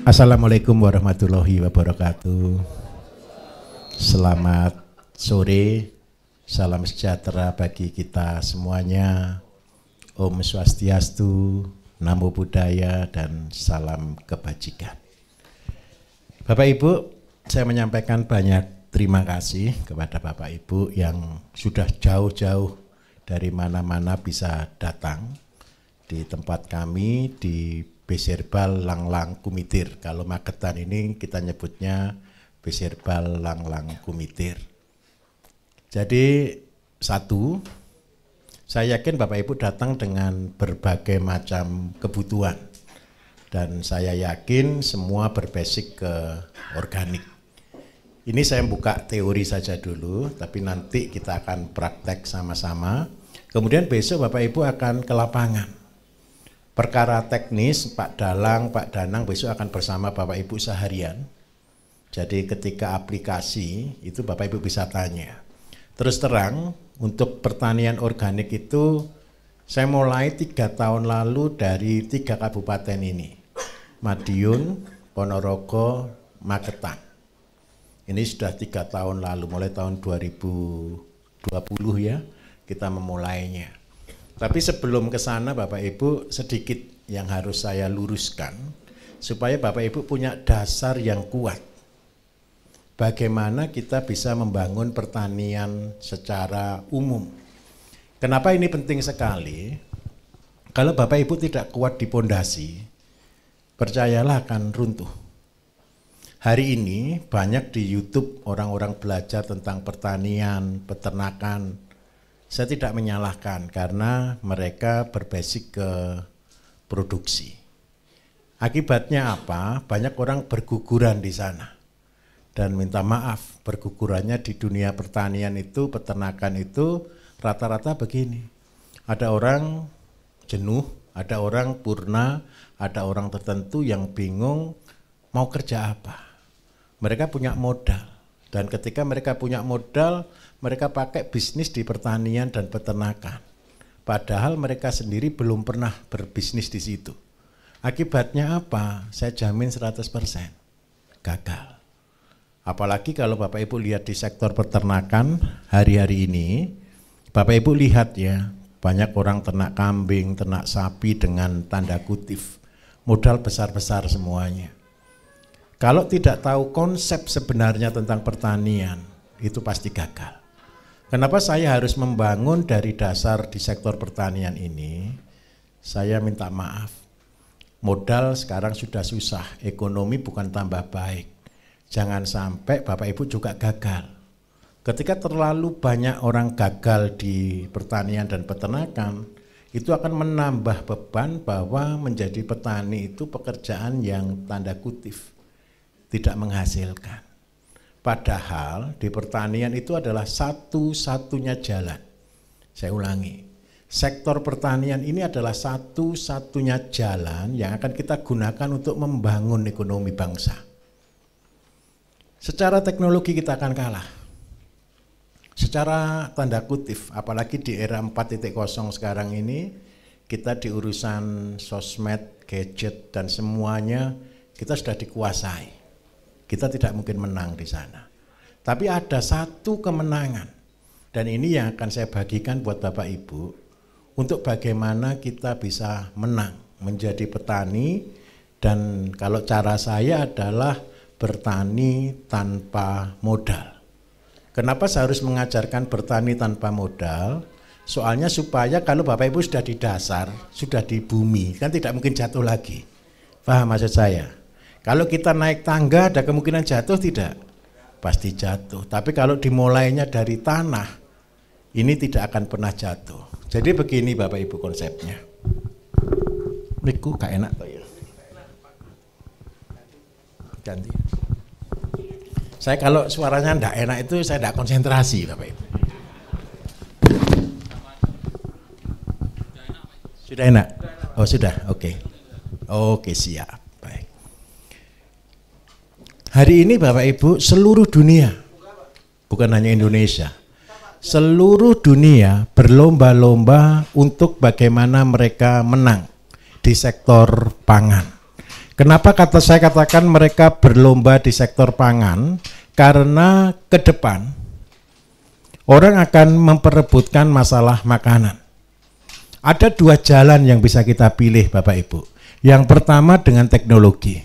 Assalamualaikum warahmatullahi wabarakatuh. Selamat sore, salam sejahtera bagi kita semuanya. Om Swastiastu, Namo Buddhaya, dan salam kebajikan. Bapak Ibu, saya menyampaikan banyak terima kasih kepada Bapak Ibu yang sudah jauh-jauh dari mana-mana bisa datang di tempat kami di Beserbal Langlang Kumitir. Kalau Magetan ini kita nyebutnya Beserbal Langlang Kumitir. Jadi satu, saya yakin Bapak Ibu datang dengan berbagai macam kebutuhan. Dan saya yakin semua berbasic ke organik. Ini saya buka teori saja dulu, tapi nanti kita akan praktek sama-sama. Kemudian besok Bapak Ibu akan ke lapangan. Perkara teknis Pak Dalang, Pak Danang besok akan bersama Bapak Ibu seharian. Jadi ketika aplikasi itu Bapak Ibu bisa tanya. Terus terang untuk pertanian organik itu saya mulai 3 tahun lalu dari 3 kabupaten ini. Madiun, Ponorogo, Magetan. Ini sudah 3 tahun lalu, mulai tahun 2020 ya kita memulainya. Tapi sebelum ke sana Bapak Ibu sedikit yang harus saya luruskan supaya Bapak Ibu punya dasar yang kuat. Bagaimana kita bisa membangun pertanian secara umum. Kenapa ini penting sekali? Kalau Bapak Ibu tidak kuat di pondasi, percayalah akan runtuh. Hari ini banyak di YouTube orang-orang belajar tentang pertanian, peternakan. Saya tidak menyalahkan karena mereka berbasic ke produksi. Akibatnya apa? Banyak orang berguguran di sana. Dan minta maaf, bergugurannya di dunia pertanian itu, peternakan itu rata-rata begini. Ada orang jenuh, ada orang purna, ada orang tertentu yang bingung mau kerja apa. Mereka punya modal. Dan ketika mereka punya modal, mereka pakai bisnis di pertanian dan peternakan. Padahal mereka sendiri belum pernah berbisnis di situ. Akibatnya apa? Saya jamin 100% gagal. Apalagi kalau Bapak Ibu lihat di sektor peternakan hari-hari ini, Bapak Ibu lihat ya, banyak orang ternak kambing, ternak sapi dengan tanda kutip. Modal besar-besar semuanya. Kalau tidak tahu konsep sebenarnya tentang pertanian, itu pasti gagal. Kenapa saya harus membangun dari dasar di sektor pertanian ini? Saya minta maaf. Modal sekarang sudah susah, ekonomi bukan tambah baik. Jangan sampai Bapak Ibu juga gagal. Ketika terlalu banyak orang gagal di pertanian dan peternakan, itu akan menambah beban bahwa menjadi petani itu pekerjaan yang tanda kutip tidak menghasilkan. Padahal di pertanian itu adalah satu-satunya jalan. Saya ulangi, sektor pertanian ini adalah satu-satunya jalan yang akan kita gunakan untuk membangun ekonomi bangsa. Secara teknologi kita akan kalah. Secara tanda kutip, apalagi di era 4.0 sekarang ini, kita di urusan sosmed, gadget, dan semuanya kita sudah dikuasai. Kita tidak mungkin menang di sana. Tapi ada satu kemenangan. Dan ini yang akan saya bagikan buat Bapak Ibu. Untuk bagaimana kita bisa menang menjadi petani. Dan kalau cara saya adalah bertani tanpa modal. Kenapa saya harus mengajarkan bertani tanpa modal? Soalnya supaya kalau Bapak Ibu sudah di dasar, sudah di bumi, kan tidak mungkin jatuh lagi. Paham maksud saya? Kalau kita naik tangga ada kemungkinan jatuh tidak? Pasti jatuh. Tapi kalau dimulainya dari tanah, ini tidak akan pernah jatuh. Jadi begini Bapak Ibu konsepnya. Miku gak enak toh ya. Ganti. Saya kalau suaranya enggak enak itu saya enggak konsentrasi Bapak Ibu. Sudah enak? Oh sudah, oke. Oke siap. Hari ini Bapak Ibu seluruh dunia, bukan hanya Indonesia, seluruh dunia berlomba-lomba untuk bagaimana mereka menang di sektor pangan. Kenapa saya katakan mereka berlomba di sektor pangan? Karena ke depan orang akan memperebutkan masalah makanan. Ada dua jalan yang bisa kita pilih Bapak Ibu. Yang pertama dengan teknologi.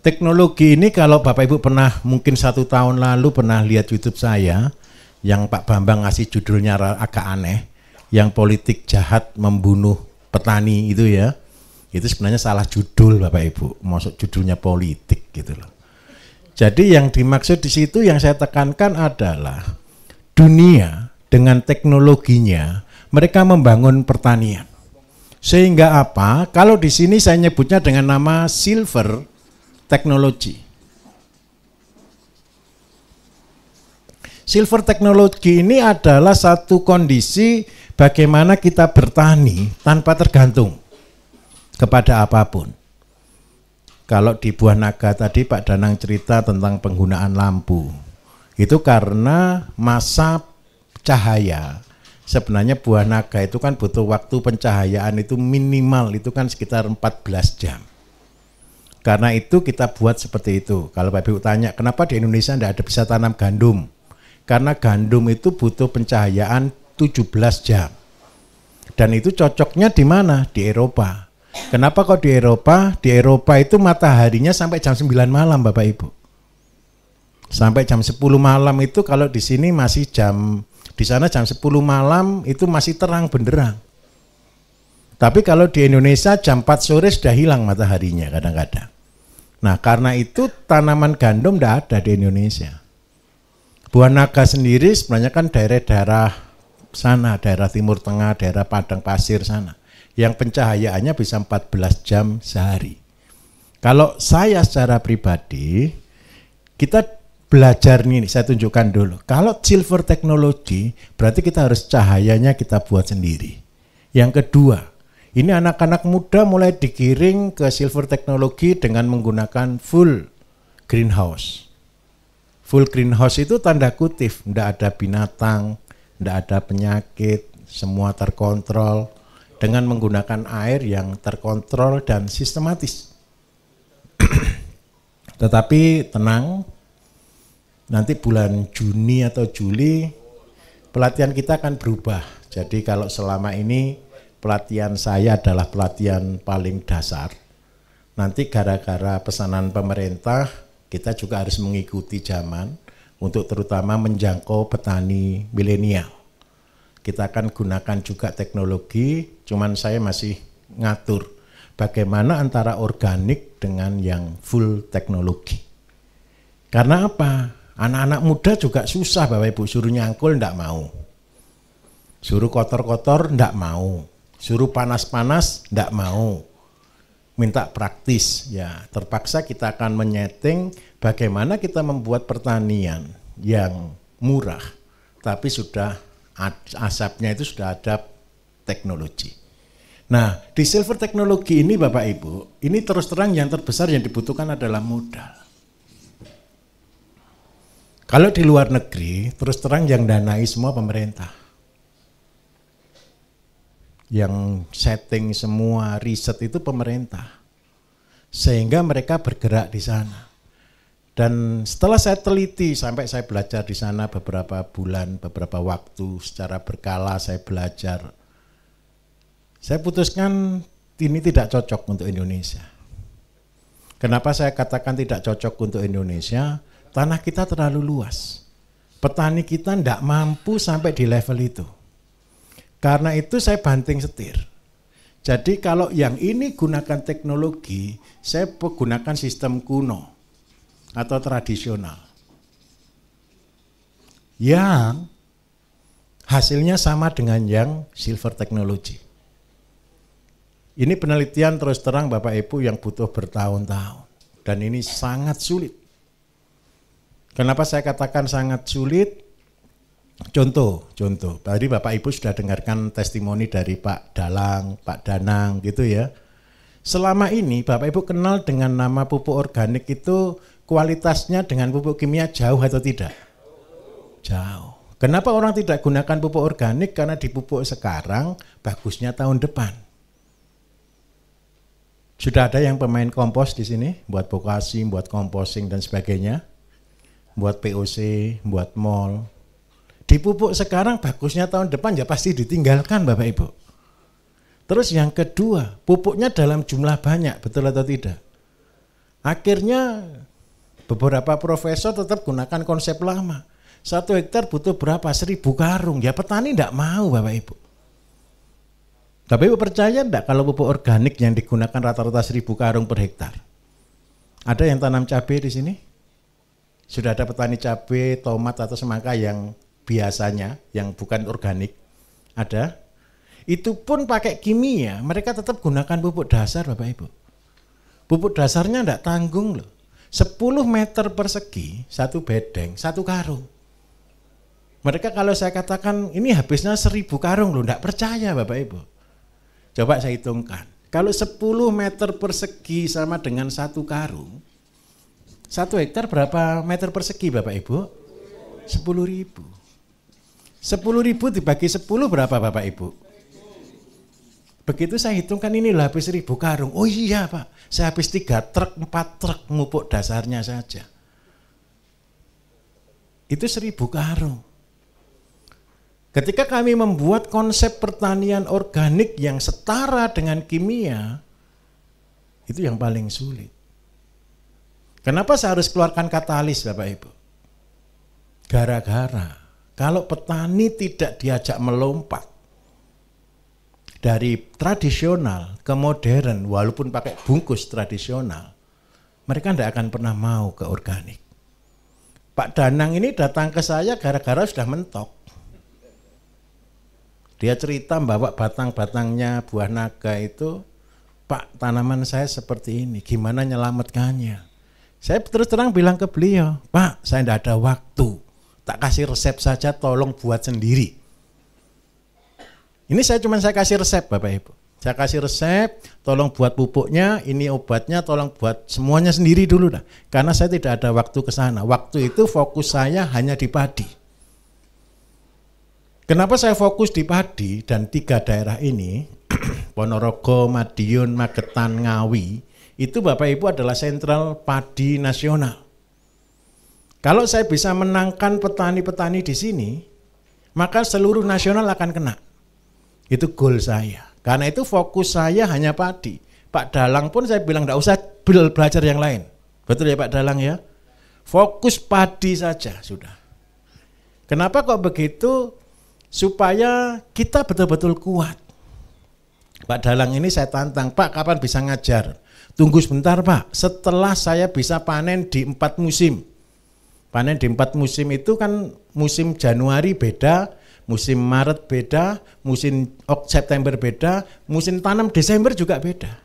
Teknologi ini kalau Bapak Ibu pernah mungkin 1 tahun lalu pernah lihat YouTube saya yang Pak Bambang ngasih judulnya agak aneh, yang politik jahat membunuh petani itu ya. Itu sebenarnya salah judul Bapak Ibu, masuk judulnya politik gitu loh. Jadi yang dimaksud di situ yang saya tekankan adalah dunia dengan teknologinya mereka membangun pertanian. Sehingga apa? Kalau di sini saya nyebutnya dengan nama silver technology. Silver technology ini adalah satu kondisi bagaimana kita bertani tanpa tergantung kepada apapun. Kalau di Buah Naga tadi Pak Danang cerita tentang penggunaan lampu. Itu karena masa cahaya. Sebenarnya Buah Naga itu kan butuh waktu pencahayaan itu minimal itu kan sekitar 14 jam. Karena itu kita buat seperti itu. Kalau Bapak Ibu tanya, kenapa di Indonesia tidak ada bisa tanam gandum? Karena gandum itu butuh pencahayaan 17 jam. Dan itu cocoknya di mana? Di Eropa. Kenapa kok di Eropa? Di Eropa itu mataharinya sampai jam 9 malam Bapak Ibu. Sampai jam 10 malam itu kalau di sini masih di sana jam 10 malam itu masih terang benderang. Tapi kalau di Indonesia jam 4 sore sudah hilang mataharinya kadang-kadang. Nah karena itu tanaman gandum tidak ada di Indonesia. Buah Naga sendiri sebenarnya kan daerah-daerah sana, daerah Timur Tengah, daerah Padang Pasir sana. Yang pencahayaannya bisa 14 jam sehari. Kalau saya secara pribadi, kita belajar nih, saya tunjukkan dulu. Kalau silver technology, berarti kita harus cahayanya kita buat sendiri. Yang kedua, ini anak-anak muda mulai digiring ke silver technology dengan menggunakan full greenhouse. Full greenhouse itu tanda kutip, tidak ada binatang, tidak ada penyakit, semua terkontrol dengan menggunakan air yang terkontrol dan sistematis. Tetapi tenang, nanti bulan Juni atau Juli pelatihan kita akan berubah. Jadi kalau selama ini pelatihan saya adalah pelatihan paling dasar, nanti gara-gara pesanan pemerintah kita juga harus mengikuti zaman untuk terutama menjangkau petani milenial. Kita akan gunakan juga teknologi, cuman saya masih ngatur bagaimana antara organik dengan yang full teknologi. Karena apa? Anak-anak muda juga susah Bapak Ibu, suruh nyangkul enggak mau. Suruh kotor-kotor enggak mau. Suruh panas-panas enggak mau. Minta praktis, ya terpaksa kita akan menyeting bagaimana kita membuat pertanian yang murah, tapi sudah asapnya itu sudah ada teknologi. Nah, di silver teknologi ini Bapak Ibu, ini terus terang yang terbesar yang dibutuhkan adalah modal. Kalau di luar negeri, terus terang yang danai semua pemerintah. Yang setting semua riset itu pemerintah. Sehingga mereka bergerak di sana. Dan setelah saya teliti sampai saya belajar di sana beberapa bulan, beberapa waktu secara berkala saya belajar. Saya putuskan ini tidak cocok untuk Indonesia. Kenapa saya katakan tidak cocok untuk Indonesia? Tanah kita terlalu luas. Petani kita tidak mampu sampai di level itu. Karena itu saya banting setir. Jadi kalau yang ini gunakan teknologi, saya gunakan sistem kuno atau tradisional. Yang hasilnya sama dengan yang silver technology. Ini penelitian terus terang Bapak Ibu yang butuh bertahun-tahun. Dan ini sangat sulit. Kenapa saya katakan sangat sulit? Contoh. Tadi Bapak Ibu sudah dengarkan testimoni dari Pak Dalang, Pak Danang gitu ya. Selama ini Bapak Ibu kenal dengan nama pupuk organik itu kualitasnya dengan pupuk kimia jauh atau tidak? Jauh. Kenapa orang tidak gunakan pupuk organik? Karena di pupuk sekarang bagusnya tahun depan. Sudah ada yang pemain kompos di sini, buat vokasi, buat composing dan sebagainya, buat POC, buat mall. Dipupuk sekarang, bagusnya tahun depan ya pasti ditinggalkan Bapak Ibu. Terus yang kedua, pupuknya dalam jumlah banyak, betul atau tidak? Akhirnya beberapa profesor tetap gunakan konsep lama. 1 hektar butuh berapa? 1000 karung. Ya petani tidak mau Bapak Ibu. Tapi Ibu percaya enggak kalau pupuk organik yang digunakan rata-rata 1000 karung per hektar? Ada yang tanam cabai di sini? Sudah ada petani cabai, tomat atau semangka yang biasanya, yang bukan organik? Ada? Itu pun pakai kimia, mereka tetap gunakan pupuk dasar Bapak Ibu. Pupuk dasarnya enggak tanggung loh. 10 meter persegi, 1 bedeng, 1 karung. Mereka kalau saya katakan ini habisnya 1000 karung loh, enggak percaya Bapak Ibu. Coba saya hitungkan, kalau 10 meter persegi sama dengan 1 karung, 1 hektar berapa meter persegi Bapak Ibu? 10.000. 10.000 dibagi 10 berapa Bapak Ibu? Begitu saya hitungkan ini habis 1000 karung. Oh iya Pak, saya habis 3 truk, 4 truk pupuk dasarnya saja. Itu 1000 karung. Ketika kami membuat konsep pertanian organik yang setara dengan kimia, itu yang paling sulit. Kenapa saya harus keluarkan katalis Bapak Ibu? Gara-gara kalau petani tidak diajak melompat dari tradisional ke modern, walaupun pakai bungkus tradisional, mereka tidak akan pernah mau ke organik. Pak Danang ini datang ke saya gara-gara sudah mentok. Dia cerita bawa batang-batangnya buah naga itu, Pak tanaman saya seperti ini, gimana nyelamatkannya? Saya terus terang bilang ke beliau, Pak saya tidak ada waktu, tak kasih resep saja tolong buat sendiri. Ini saya kasih resep Bapak Ibu. Saya kasih resep, tolong buat pupuknya, ini obatnya, tolong buat semuanya sendiri dulu dah. Karena saya tidak ada waktu ke sana. Waktu itu fokus saya hanya di padi. Kenapa saya fokus di padi dan 3 daerah ini, Ponorogo, Madiun, Magetan, Ngawi, itu Bapak Ibu adalah sentral padi nasional. Kalau saya bisa menangkan petani-petani di sini, maka seluruh nasional akan kena. Itu goal saya. Karena itu fokus saya hanya padi. Pak Dalang pun saya bilang enggak usah belajar yang lain. Betul ya Pak Dalang ya? Fokus padi saja sudah. Kenapa kok begitu? Supaya kita betul-betul kuat. Pak Dalang ini saya tantang, Pak kapan bisa ngajar? Tunggu sebentar Pak, setelah saya bisa panen di 4 musim. Panen di 4 musim itu kan musim Januari beda, musim Maret beda, musim September beda, musim tanam Desember juga beda.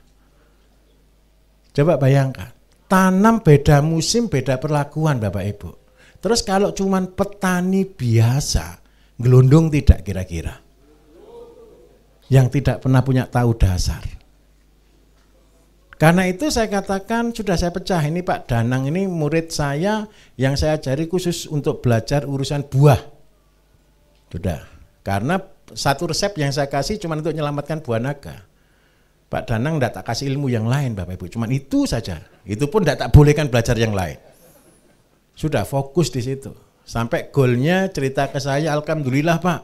Coba bayangkan, tanam beda musim, beda perlakuan Bapak Ibu. Terus kalau cuman petani biasa, gelondong tidak kira-kira? Yang tidak pernah punya tahu dasar. Karena itu saya katakan sudah saya pecah, ini Pak Danang ini murid saya yang saya ajari khusus untuk belajar urusan buah. Sudah, karena satu resep yang saya kasih cuma untuk menyelamatkan buah naga. Pak Danang tidak tak kasih ilmu yang lain Bapak Ibu, cuma itu saja. Itu pun tidak tak bolehkan belajar yang lain. Sudah fokus di situ. Sampai goalnya cerita ke saya, alhamdulillah Pak,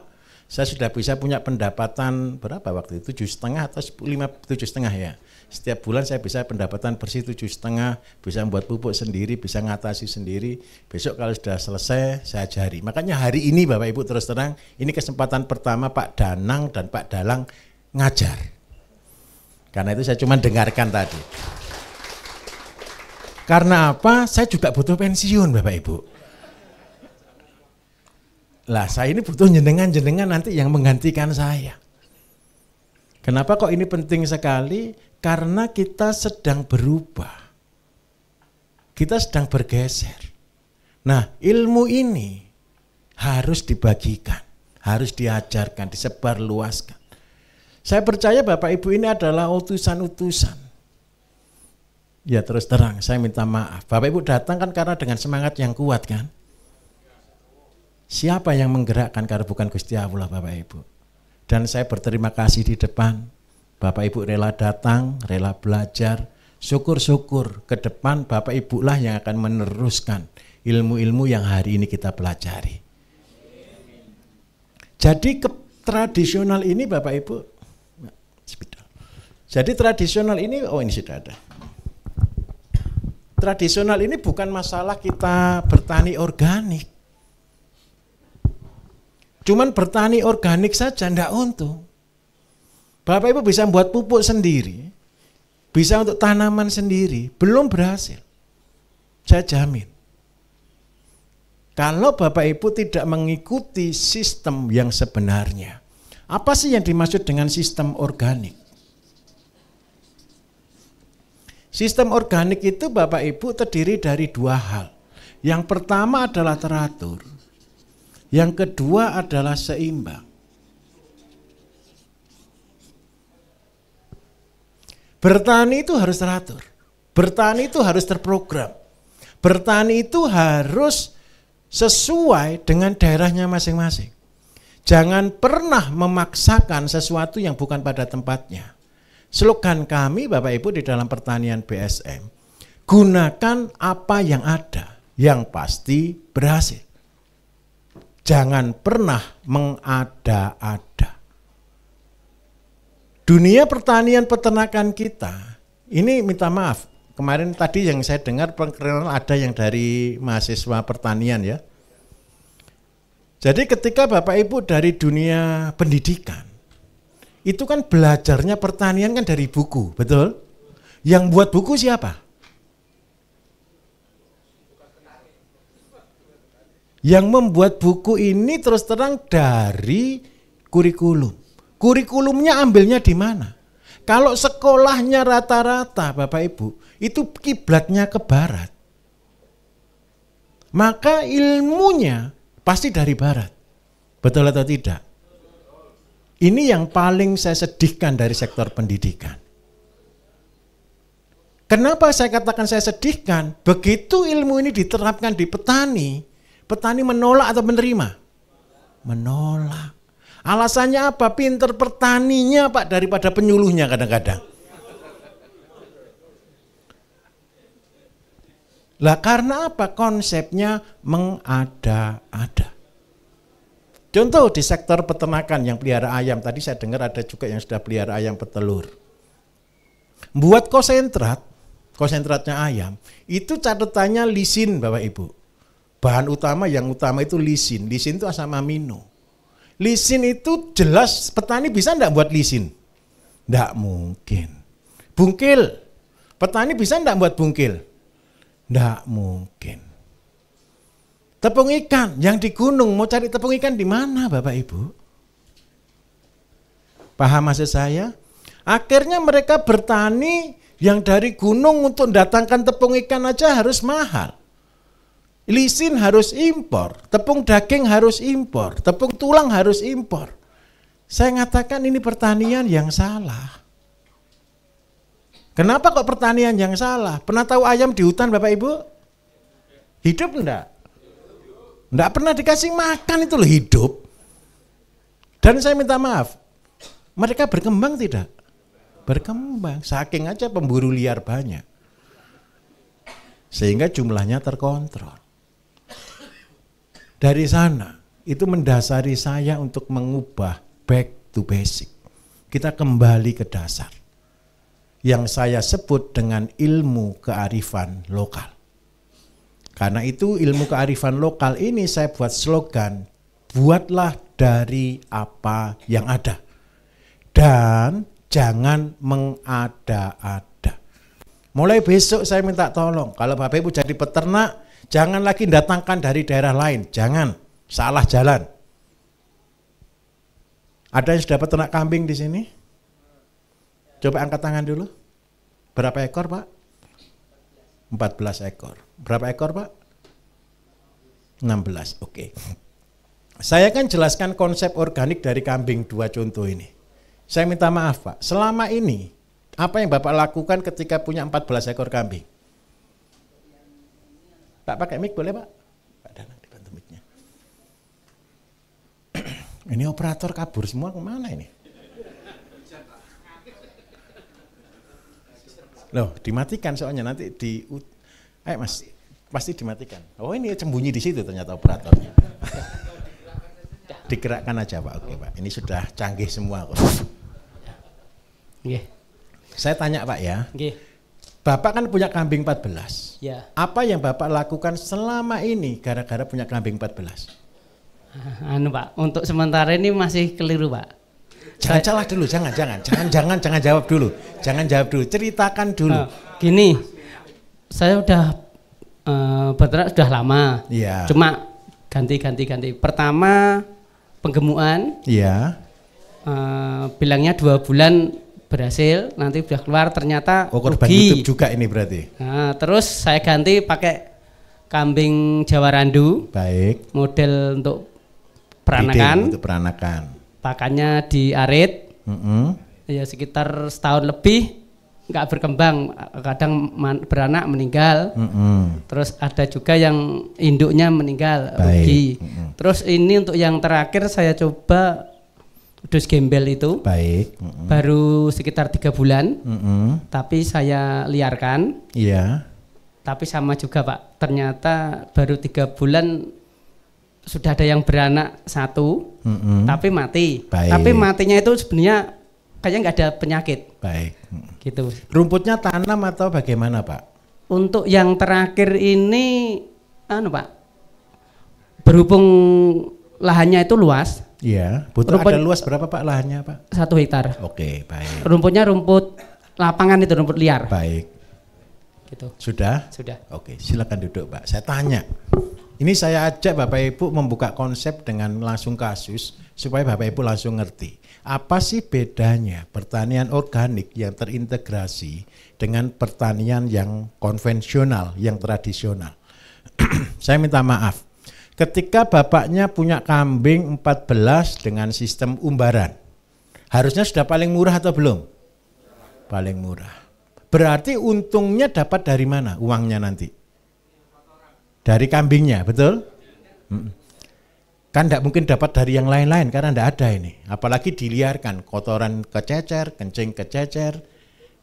saya sudah bisa punya pendapatan berapa waktu itu, 7,5 atau 7,5 ya. Setiap bulan saya bisa pendapatan bersih 7,5, bisa membuat pupuk sendiri, bisa ngatasi sendiri. Besok kalau sudah selesai saya ajari. Makanya hari ini Bapak Ibu terus terang, ini kesempatan pertama Pak Danang dan Pak Dalang ngajar. Karena itu saya cuma dengarkan tadi. Karena apa? Saya juga butuh pensiun Bapak Ibu. Lah saya ini butuh jenengan nanti yang menggantikan saya. Kenapa kok ini penting sekali? Karena kita sedang berubah. Kita sedang bergeser. Nah, ilmu ini harus dibagikan, harus diajarkan, disebarluaskan. Saya percaya Bapak Ibu ini adalah utusan-utusan. Ya terus terang, saya minta maaf. Bapak Ibu datang kan karena dengan semangat yang kuat kan? Siapa yang menggerakkan kalau bukan Gusti Allah Bapak Ibu? Dan saya berterima kasih di depan Bapak Ibu rela datang, rela belajar, syukur-syukur ke depan Bapak Ibu lah yang akan meneruskan ilmu-ilmu yang hari ini kita pelajari. Jadi tradisional ini Bapak Ibu, jadi tradisional ini, oh ini sudah ada. Tradisional ini bukan masalah kita bertani organik. Cuman bertani organik saja enggak untung. Bapak Ibu bisa buat pupuk sendiri, bisa untuk tanaman sendiri, belum berhasil. Saya jamin. Kalau Bapak Ibu tidak mengikuti sistem yang sebenarnya. Apa sih yang dimaksud dengan sistem organik? Sistem organik itu Bapak Ibu terdiri dari dua hal. Yang pertama adalah teratur. Yang kedua adalah seimbang. Bertani itu harus teratur. Bertani itu harus terprogram. Bertani itu harus sesuai dengan daerahnya masing-masing. Jangan pernah memaksakan sesuatu yang bukan pada tempatnya. Slogan kami Bapak Ibu di dalam pertanian BSM, gunakan apa yang ada, yang pasti berhasil. Jangan pernah mengada-ada. Dunia pertanian peternakan kita, ini minta maaf, kemarin tadi yang saya dengar perkenalan ada yang dari mahasiswa pertanian ya. Jadi ketika Bapak Ibu dari dunia pendidikan, itu kan belajarnya pertanian kan dari buku, betul? Yang buat buku siapa? Yang membuat buku ini terus terang dari kurikulum. Kurikulumnya ambilnya di mana? Kalau sekolahnya rata-rata Bapak Ibu, itu kiblatnya ke barat. Maka ilmunya pasti dari barat. Betul atau tidak? Ini yang paling saya sedihkan dari sektor pendidikan. Kenapa saya katakan saya sedihkan? Begitu ilmu ini diterapkan di petani, petani menolak atau menerima? Menolak. Alasannya apa? Pinter petaninya Pak daripada penyuluhnya kadang-kadang. Lah karena apa? Konsepnya mengada-ada. Contoh di sektor peternakan yang pelihara ayam, tadi saya dengar ada juga yang sudah pelihara ayam petelur. Buat konsentratnya ayam, itu catatannya lisin Bapak Ibu. Bahan utama yang utama itu lisin. Lisin itu asam amino. Lisin itu jelas petani bisa enggak buat lisin? Enggak mungkin. Bungkil, petani bisa enggak buat bungkil? Enggak mungkin. Tepung ikan, yang di gunung mau cari tepung ikan di mana Bapak Ibu? Paham maksud saya? Akhirnya mereka bertani yang dari gunung untuk datangkan tepung ikan aja harus mahal. Lisin harus impor, tepung daging harus impor, tepung tulang harus impor. Saya ngatakan ini pertanian yang salah. Kenapa kok pertanian yang salah? Pernah tahu ayam di hutan Bapak Ibu? Hidup enggak? Enggak pernah dikasih makan itu loh hidup. Dan saya minta maaf, mereka berkembang tidak? Berkembang, saking aja pemburu liar banyak. Sehingga jumlahnya terkontrol. Dari sana, itu mendasari saya untuk mengubah back to basic. Kita kembali ke dasar. Yang saya sebut dengan ilmu kearifan lokal. Karena itu ilmu kearifan lokal ini saya buat slogan, buatlah dari apa yang ada. Dan jangan mengada-ada. Mulai besok saya minta tolong, kalau Bapak Ibu jadi peternak, jangan lagi datangkan dari daerah lain, jangan, salah jalan. Ada yang sudah peternak kambing di sini? Coba angkat tangan dulu. Berapa ekor Pak? 14 ekor. Berapa ekor Pak? 16, oke. Saya kan jelaskan konsep organik dari kambing, dua contoh ini. Saya minta maaf Pak, selama ini apa yang Bapak lakukan ketika punya 14 ekor kambing? Pak pakai mic boleh Pak? Pak Danang dibantu mic-nya. Ini operator kabur semua kemana ini? Loh, dimatikan soalnya nanti ayo Mas, pasti dimatikan. Oh ini sembunyi di situ ternyata operatornya. Digerakkan aja Pak, oke Pak. Ini sudah canggih semua. Saya tanya Pak ya. Bapak kan punya kambing 14. Ya. Apa yang Bapak lakukan selama ini gara-gara punya kambing 14? Pak, untuk sementara ini masih keliru Pak. Jangan salah dulu, jangan jawab dulu. Jangan jawab dulu, ceritakan dulu. Gini, saya udah berternak sudah lama. Iya. Cuma ganti. Pertama penggemukan. Iya. Bilangnya 2 bulan berhasil, nanti udah keluar ternyata korban rugi. YouTube juga ini berarti. Nah, terus saya ganti pakai kambing Jawa Randu. Baik. Model untuk peranakan. Untuk peranakan. Pakannya diarit. Ya sekitar setahun lebih nggak berkembang, kadang beranak meninggal. Terus ada juga yang induknya meninggal, rugi. Terus ini untuk yang terakhir saya coba dus gembel itu. Baik. Baru sekitar 3 bulan. Tapi saya liarkan. Iya. Tapi sama juga Pak, ternyata baru 3 bulan sudah ada yang beranak 1, tapi mati. Baik. Tapi matinya itu sebenarnya kayaknya nggak ada penyakit. Baik. Gitu. Rumputnya tanam atau bagaimana Pak? Untuk yang terakhir ini, Pak, berhubung lahannya itu luas. Iya. Butuh ada luas berapa Pak lahannya Pak? 1 hektar. Oke, baik. Rumputnya rumput lapangan itu, rumput liar. Baik. Gitu. Sudah? Sudah. Oke, silakan duduk Pak. Saya tanya. Ini saya ajak Bapak Ibu membuka konsep dengan langsung kasus supaya Bapak Ibu langsung ngerti. Apa sih bedanya pertanian organik yang terintegrasi dengan pertanian yang konvensional, yang tradisional? Saya minta maaf. Ketika bapaknya punya kambing 14 dengan sistem umbaran, harusnya sudah paling murah atau belum? Paling murah. Berarti untungnya dapat dari mana uangnya nanti? Dari kambingnya, betul? Kan tidak mungkin dapat dari yang lain-lain karena tidak ada ini. Apalagi diliarkan, kotoran kececer, kencing kececer.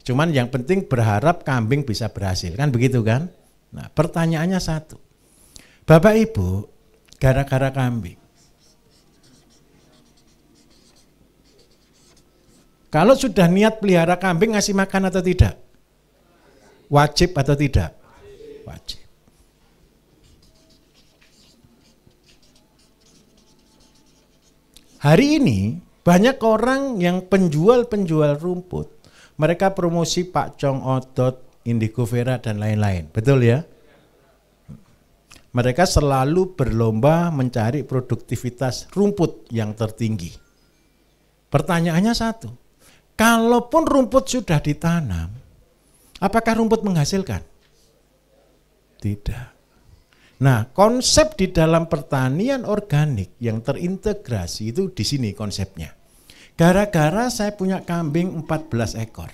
Cuman yang penting berharap kambing bisa berhasil, kan begitu kan? Nah pertanyaannya satu. Bapak Ibu, gara-gara kambing. Kalau sudah niat pelihara kambing ngasih makan atau tidak? Wajib atau tidak? Wajib. Hari ini banyak orang yang penjual-penjual rumput. Mereka promosi Pak Cong Odot, Indigo Vera dan lain-lain. Betul ya? Mereka selalu berlomba mencari produktivitas rumput yang tertinggi. Pertanyaannya satu, kalaupun rumput sudah ditanam, apakah rumput menghasilkan? Tidak. Nah, konsep di dalam pertanian organik yang terintegrasi itu di sini konsepnya. Gara-gara saya punya kambing 14 ekor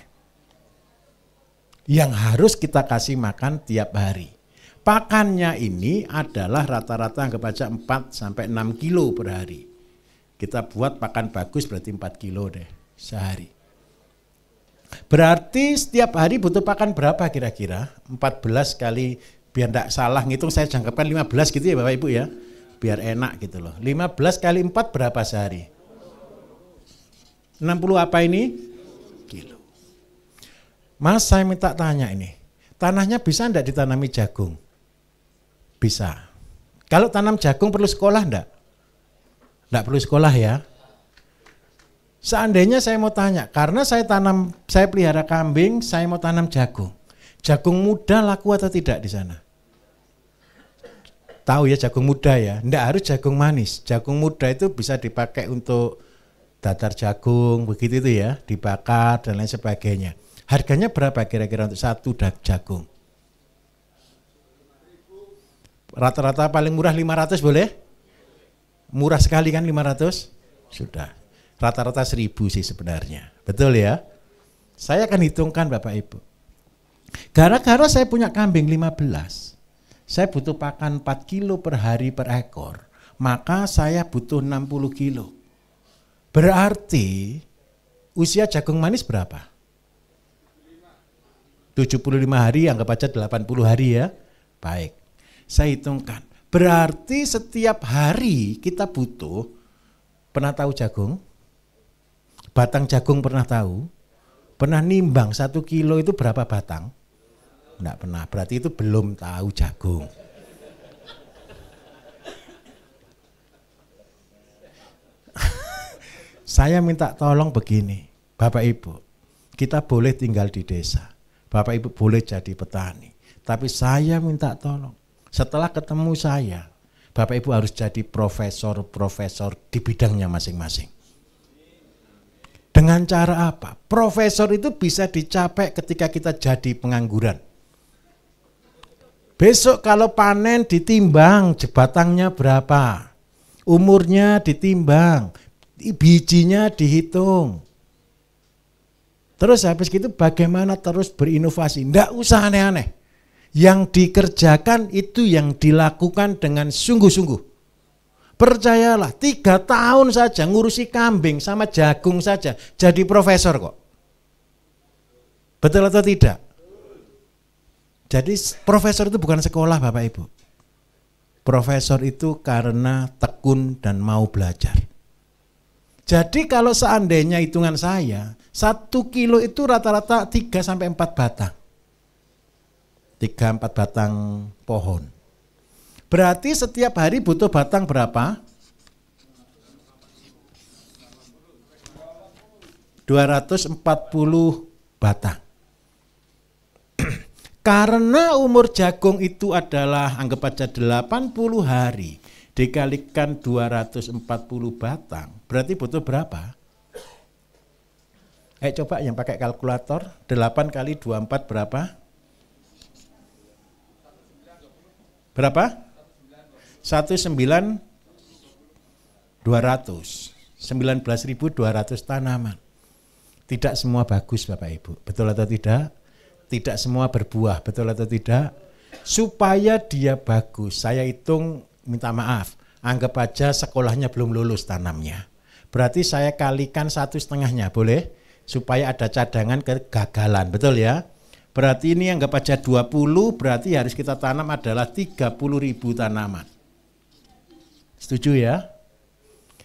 yang harus kita kasih makan tiap hari. Pakannya ini adalah rata-rata anggap aja 4 sampai 6 kilo per hari. Kita buat pakan bagus berarti 4 kilo deh sehari. Berarti setiap hari butuh pakan berapa kira-kira? 14 kali, biar tidak salah ngitung saya jangkapan 15 gitu ya Bapak Ibu ya. Biar enak gitu loh. 15 kali 4 berapa sehari? 60 apa ini? Kilo. Mas saya minta tanya ini. Tanahnya bisa enggak ditanami jagung? Bisa. Kalau tanam jagung perlu sekolah enggak? Enggak perlu sekolah ya. Seandainya saya mau tanya, karena saya pelihara kambing, saya mau tanam jagung. Jagung muda laku atau tidak di sana? Tahu ya jagung muda ya, enggak harus jagung manis. Jagung muda itu bisa dipakai untuk datar jagung, begitu itu ya, dibakar dan lain sebagainya. Harganya berapa kira-kira untuk satu jagung? Rata-rata paling murah 500 boleh? Murah sekali kan 500? Sudah. Rata-rata 1000 sih sebenarnya. Betul ya? Saya akan hitungkan Bapak Ibu. Gara-gara saya punya kambing 15, saya butuh pakan 4 kilo per hari per ekor, maka saya butuh 60 kilo. Berarti usia jagung manis berapa? 75 hari anggap aja 80 hari ya. Baik, saya hitungkan. Berarti setiap hari kita butuh, pernah tahu jagung? Batang jagung pernah tahu? Pernah nimbang 1 kilo itu berapa batang? Enggak pernah, berarti itu belum tahu jagung. Saya minta tolong begini, Bapak Ibu, kita boleh tinggal di desa, Bapak Ibu boleh jadi petani, tapi saya minta tolong, setelah ketemu saya, Bapak Ibu harus jadi profesor di bidangnya masing-masing. Dengan cara apa? Profesor itu bisa dicapai ketika kita jadi pengangguran. Besok kalau panen ditimbang batangnya berapa, umurnya ditimbang, bijinya dihitung. Terus habis itu bagaimana terus berinovasi? Nggak usah aneh-aneh. Yang dikerjakan itu yang dilakukan dengan sungguh-sungguh. Percayalah, 3 tahun saja ngurusi kambing sama jagung saja jadi profesor kok. Betul atau tidak? Jadi profesor itu bukan sekolah Bapak Ibu. Profesor itu karena tekun dan mau belajar. Jadi kalau seandainya hitungan saya, 1 kilo itu rata-rata 3-4 batang. 3-4 batang pohon. Berarti setiap hari butuh batang berapa? 240 batang. Karena umur jagung itu adalah anggap aja 80 hari dikalikan 240 batang, berarti butuh berapa? Coba yang pakai kalkulator, 8 kali 24 berapa? Berapa? 19.200 19.200 tanaman. Tidak semua bagus Bapak Ibu, betul atau tidak? Tidak semua berbuah, betul atau tidak? Supaya dia bagus, saya hitung, minta maaf, anggap aja sekolahnya belum lulus tanamnya. Berarti saya kalikan 1,5-nya, boleh? Supaya ada cadangan kegagalan, betul ya? Berarti ini anggap aja 20, berarti harus kita tanam adalah 30.000 tanaman. Setuju ya?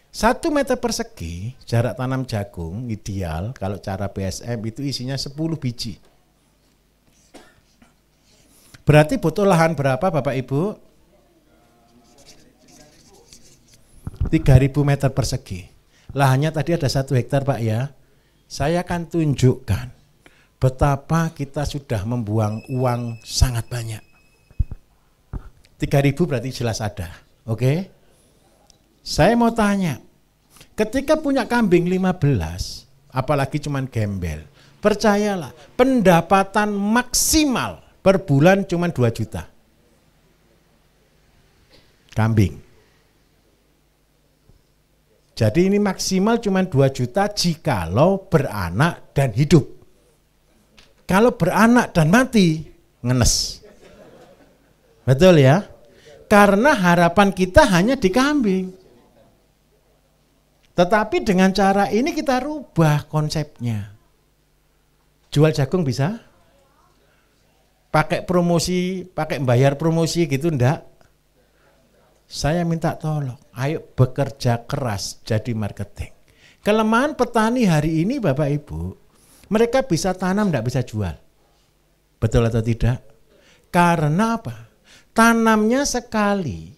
1 meter persegi jarak tanam jagung ideal kalau cara BSM itu isinya 10 biji. Berarti butuh lahan berapa Bapak Ibu? 3.000 meter persegi. Lahannya tadi ada 1 hektar Pak ya. Saya akan tunjukkan betapa kita sudah membuang uang sangat banyak. 3.000 berarti jelas ada. Oke? Saya mau tanya, ketika punya kambing 15, apalagi cuman gembel, percayalah pendapatan maksimal per bulan cuma 2 juta. Kambing. Jadi ini maksimal cuma 2 juta jikalau beranak dan hidup. Kalau beranak dan mati, ngenes. Betul ya? Karena harapan kita hanya di kambing. Tetapi dengan cara ini kita rubah konsepnya. Jual jagung bisa? Pakai promosi, pakai bayar promosi gitu enggak? Saya minta tolong, ayo bekerja keras jadi marketing. Kelemahan petani hari ini Bapak Ibu, mereka bisa tanam enggak bisa jual. Betul atau tidak? Karena apa? Tanamnya sekali,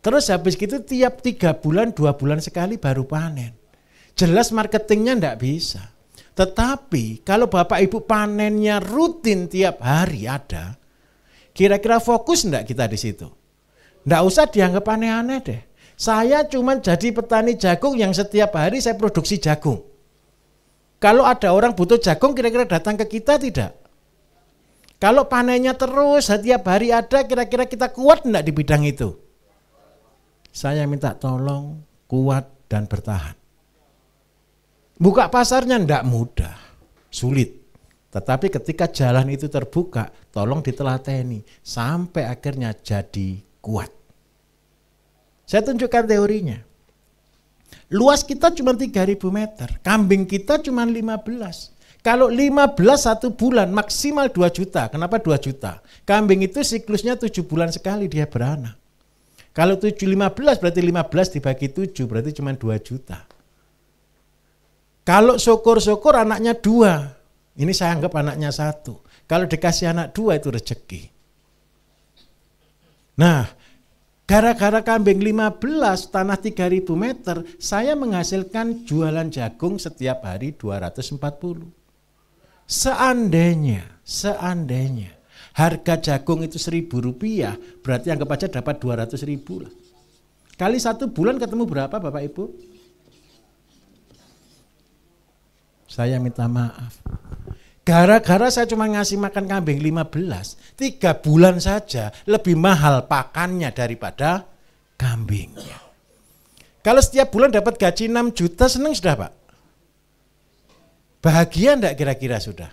terus habis gitu tiap 3 bulan, 2 bulan sekali baru panen. Jelas marketingnya enggak bisa. Tetapi kalau Bapak Ibu panennya rutin tiap hari ada, kira-kira fokus enggak kita di situ? Enggak usah dianggap aneh-aneh deh. Saya cuma jadi petani jagung yang setiap hari saya produksi jagung. Kalau ada orang butuh jagung kira-kira datang ke kita tidak? Kalau panennya terus setiap hari ada, kira-kira kita kuat enggak di bidang itu? Saya minta tolong kuat dan bertahan. Buka pasarnya enggak mudah, sulit. Tetapi ketika jalan itu terbuka, tolong ditelateni sampai akhirnya jadi kuat. Saya tunjukkan teorinya. Luas kita cuma 3.000 meter, kambing kita cuma 15. Kalau 15 1 bulan maksimal 2 juta. Kenapa 2 juta? Kambing itu siklusnya 7 bulan sekali dia beranak. Kalau 15 berarti 15 dibagi 7 berarti cuma 2 juta. Kalau syukur-syukur anaknya 2. Ini saya anggap anaknya 1. Kalau dikasih anak 2 itu rezeki. Nah, gara-gara kambing 15 tanah 3.000 meter, saya menghasilkan jualan jagung setiap hari 240. Seandainya harga jagung itu Rp1.000, berarti anggap aja dapat 200.000 lah. Kali 1 bulan ketemu berapa Bapak Ibu? Saya minta maaf. Gara-gara saya cuma ngasih makan kambing 15, 3 bulan saja lebih mahal pakannya daripada kambingnya. Kalau setiap bulan dapat gaji 6 juta, senang sudah Pak? Bahagia enggak kira-kira sudah?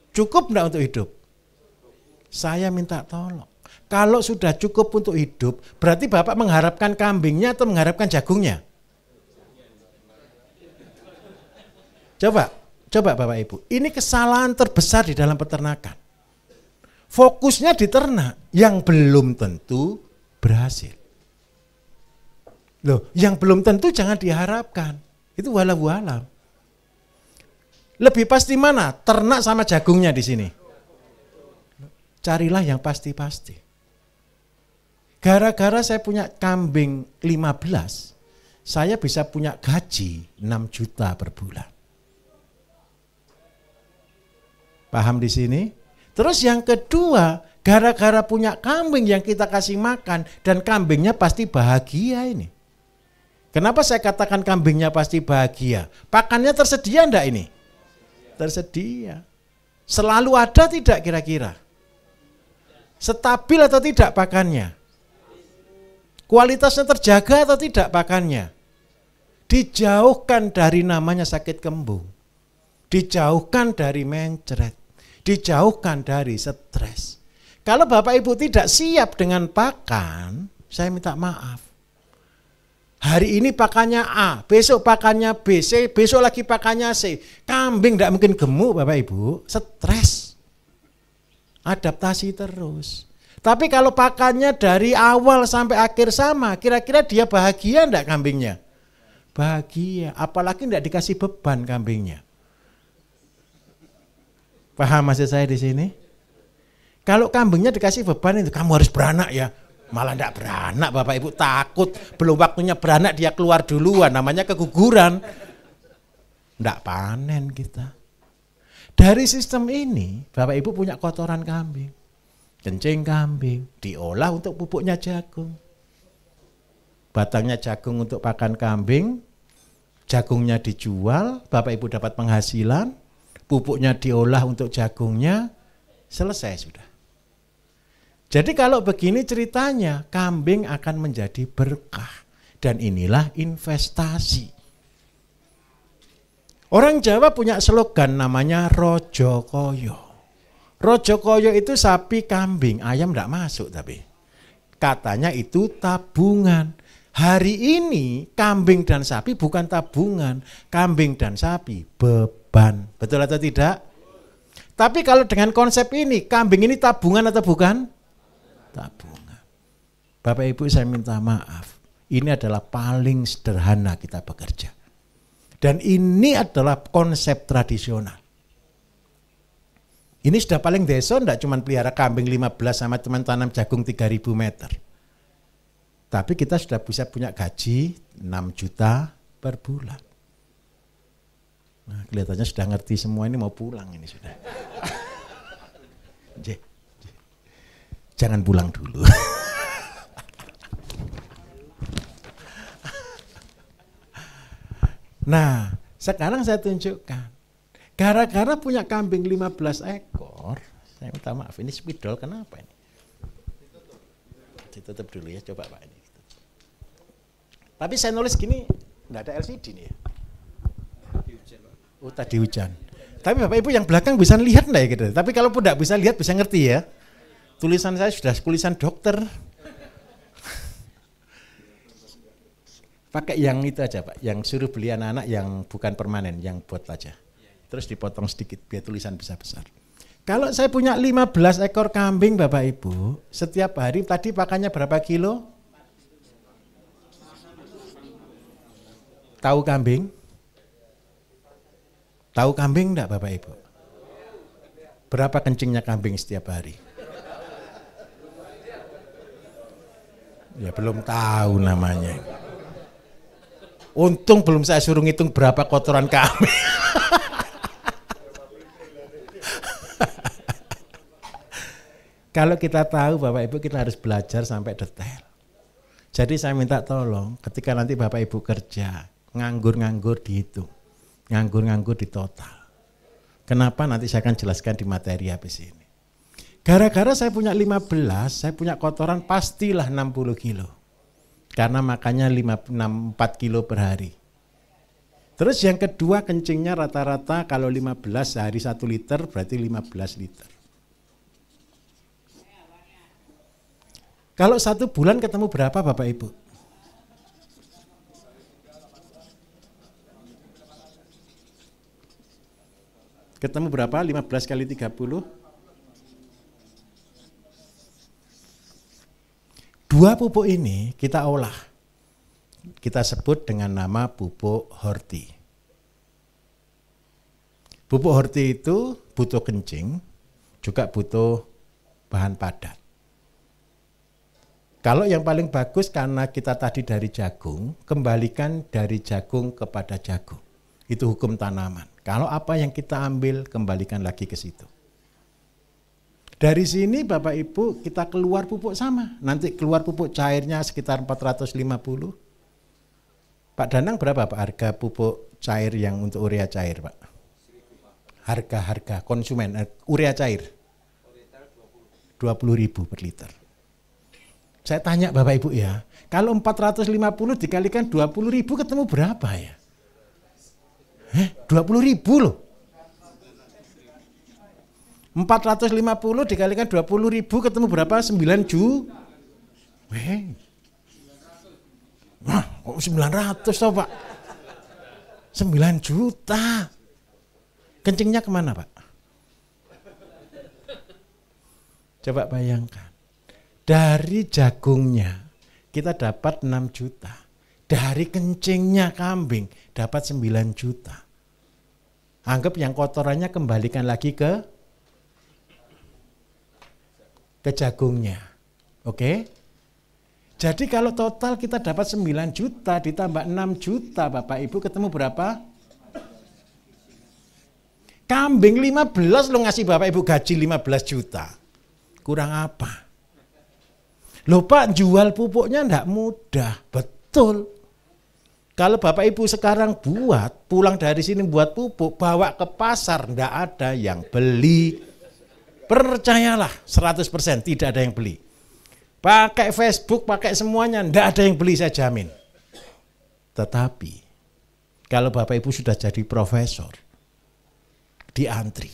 Cukup enggak untuk hidup? Saya minta tolong. Kalau sudah cukup untuk hidup, berarti Bapak mengharapkan kambingnya atau mengharapkan jagungnya? Coba Bapak Ibu, ini kesalahan terbesar di dalam peternakan. Fokusnya di ternak yang belum tentu berhasil. Loh, yang belum tentu jangan diharapkan. Itu walau alam. Lebih pasti mana? Ternak sama jagungnya di sini. Carilah yang pasti-pasti. Gara-gara saya punya kambing 15, saya bisa punya gaji 6 juta per bulan. Paham di sini? Terus yang kedua, gara-gara punya kambing yang kita kasih makan dan kambingnya pasti bahagia ini. Kenapa saya katakan kambingnya pasti bahagia? Pakannya tersedia enggak ini? Tersedia. Selalu ada tidak kira-kira? Stabil atau tidak pakannya? Kualitasnya terjaga atau tidak pakannya? Dijauhkan dari namanya sakit kembung. Dijauhkan dari mencret. Dijauhkan dari stres. Kalau Bapak Ibu tidak siap dengan pakan, saya minta maaf. Hari ini pakannya A, besok pakannya B, C, besok lagi pakannya C. Kambing tidak mungkin gemuk Bapak Ibu, stres. Adaptasi terus. Tapi kalau pakannya dari awal sampai akhir sama, kira-kira dia bahagia enggak kambingnya? Bahagia, apalagi enggak dikasih beban kambingnya. Paham maksud saya di sini? Kalau kambingnya dikasih beban itu, kamu harus beranak ya. Malah enggak beranak Bapak Ibu, takut. Belum waktunya beranak dia keluar duluan, namanya keguguran. Enggak panen kita. Dari sistem ini, Bapak Ibu punya kotoran kambing. Kencing kambing, diolah untuk pupuknya jagung. Batangnya jagung untuk pakan kambing, jagungnya dijual, Bapak Ibu dapat penghasilan. Pupuknya diolah untuk jagungnya, selesai sudah. Jadi kalau begini ceritanya, kambing akan menjadi berkah. Dan inilah investasi. Orang Jawa punya slogan namanya Rojo Koyo. Rojo Koyo itu sapi kambing, ayam enggak masuk tapi. Katanya itu tabungan. Hari ini kambing dan sapi bukan tabungan, kambing dan sapi beban. Betul atau tidak? Tapi kalau dengan konsep ini, kambing ini tabungan atau bukan? Tabungan. Bapak Ibu saya minta maaf, ini adalah paling sederhana kita bekerja. Dan ini adalah konsep tradisional. Ini sudah paling desa, enggak cuma pelihara kambing 15 sama teman tanam jagung 3.000 meter. Tapi kita sudah bisa punya gaji 6 juta per bulan. Nah, kelihatannya sudah ngerti semua, ini mau pulang ini sudah. Jangan pulang dulu. Nah, sekarang saya tunjukkan. Gara-gara punya kambing 15 ekor, saya minta maaf, ini spidol kenapa ini? Ditutup dulu ya, coba Pak ini. Tapi saya nulis gini, enggak ada LCD nih ya. Oh, tadi hujan. Tapi Bapak Ibu yang belakang bisa lihat enggak ya gitu. Tapi kalau pun enggak bisa lihat, bisa ngerti ya. Tulisan saya sudah tulisan dokter. Pakai yang itu aja Pak, yang suruh beli anak-anak yang bukan permanen, yang buat aja. Terus dipotong sedikit biar tulisan bisa besar. Kalau saya punya 15 ekor kambing Bapak Ibu, setiap hari tadi pakannya berapa kilo? Tahu kambing? Tahu kambing enggak Bapak Ibu? Berapa kencingnya kambing setiap hari? Ya belum tahu namanya. Untung belum saya suruh ngitung berapa kotoran kambing. Kalau kita tahu Bapak Ibu kita harus belajar sampai detail. Jadi saya minta tolong ketika nanti Bapak Ibu kerja, nganggur-nganggur dihitung, nganggur-nganggur di total. Kenapa nanti saya akan jelaskan di materi habis ini. Gara-gara saya punya 15, saya punya kotoran pastilah 60 kilo. Karena makannya 4 kilo per hari. Terus yang kedua kencingnya rata-rata kalau 15 sehari 1 liter berarti 15 liter. Kalau 1 bulan ketemu berapa Bapak Ibu? Ketemu berapa? 15 kali 30? 2 pupuk ini kita olah. Kita sebut dengan nama pupuk Horti. Pupuk Horti itu butuh kencing, juga butuh bahan padat. Kalau yang paling bagus karena kita tadi dari jagung, kembalikan dari jagung kepada jagung. Itu hukum tanaman. Kalau apa yang kita ambil, kembalikan lagi ke situ. Dari sini Bapak Ibu kita keluar pupuk sama. Nanti keluar pupuk cairnya sekitar 450. Pak Danang berapa Pak harga pupuk cair yang untuk urea cair Pak? Harga konsumen urea cair? 20.000 per liter. Saya tanya Bapak Ibu ya, kalau 450 dikalikan 20.000 ketemu berapa ya? 20.000 loh. 450 dikalikan 20.000 ketemu berapa? 9 juta. Wah, kok 900 toh Pak? 9 juta. Kencingnya kemana Pak? Coba bayangkan. Dari jagungnya kita dapat 6 juta. Dari kencingnya kambing dapat 9 juta. Anggap yang kotorannya kembalikan lagi ke jagungnya. Oke? Jadi kalau total kita dapat 9 juta ditambah 6 juta Bapak Ibu ketemu berapa? Kambing 15 lo ngasih Bapak Ibu gaji 15 juta. Kurang apa? Loh Pak jual pupuknya enggak mudah. Betul. Kalau Bapak Ibu sekarang buat, pulang dari sini buat pupuk, bawa ke pasar enggak ada yang beli. Percayalah 100% tidak ada yang beli. Pakai Facebook, pakai semuanya, enggak ada yang beli saya jamin. Tetapi kalau Bapak Ibu sudah jadi profesor, diantri.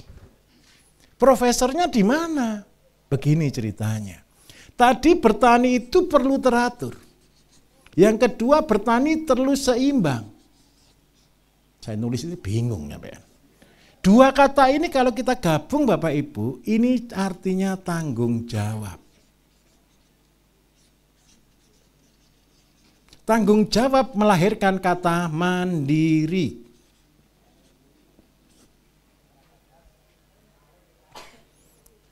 Profesornya di mana? Begini ceritanya. Tadi bertani itu perlu teratur. Yang kedua bertani perlu seimbang. Saya nulis ini bingung ya Pak. 2 kata ini kalau kita gabung Bapak Ibu, ini artinya tanggung jawab. Tanggung jawab melahirkan kata mandiri.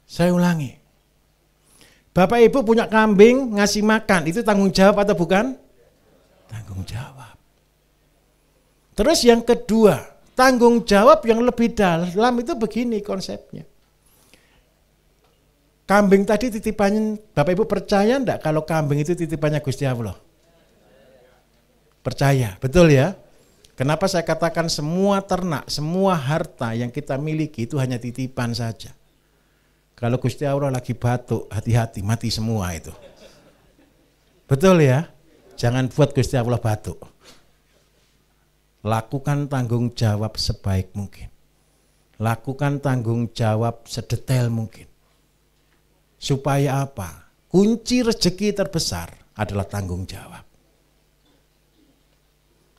Saya ulangi. Bapak Ibu punya kambing, ngasih makan, itu tanggung jawab atau bukan? Tanggung jawab. Terus yang kedua, tanggung jawab yang lebih dalam itu begini konsepnya. Kambing tadi titipannya, Bapak Ibu percaya enggak kalau kambing itu titipannya Gusti Allah? Percaya, betul ya? Kenapa saya katakan semua ternak, semua harta yang kita miliki itu hanya titipan saja. Kalau Gusti Allah lagi batuk, hati-hati, mati semua itu. Betul ya? Jangan buat Gusti Allah batuk. Lakukan tanggung jawab sebaik mungkin. Lakukan tanggung jawab sedetail mungkin. Supaya apa? Kunci rezeki terbesar adalah tanggung jawab.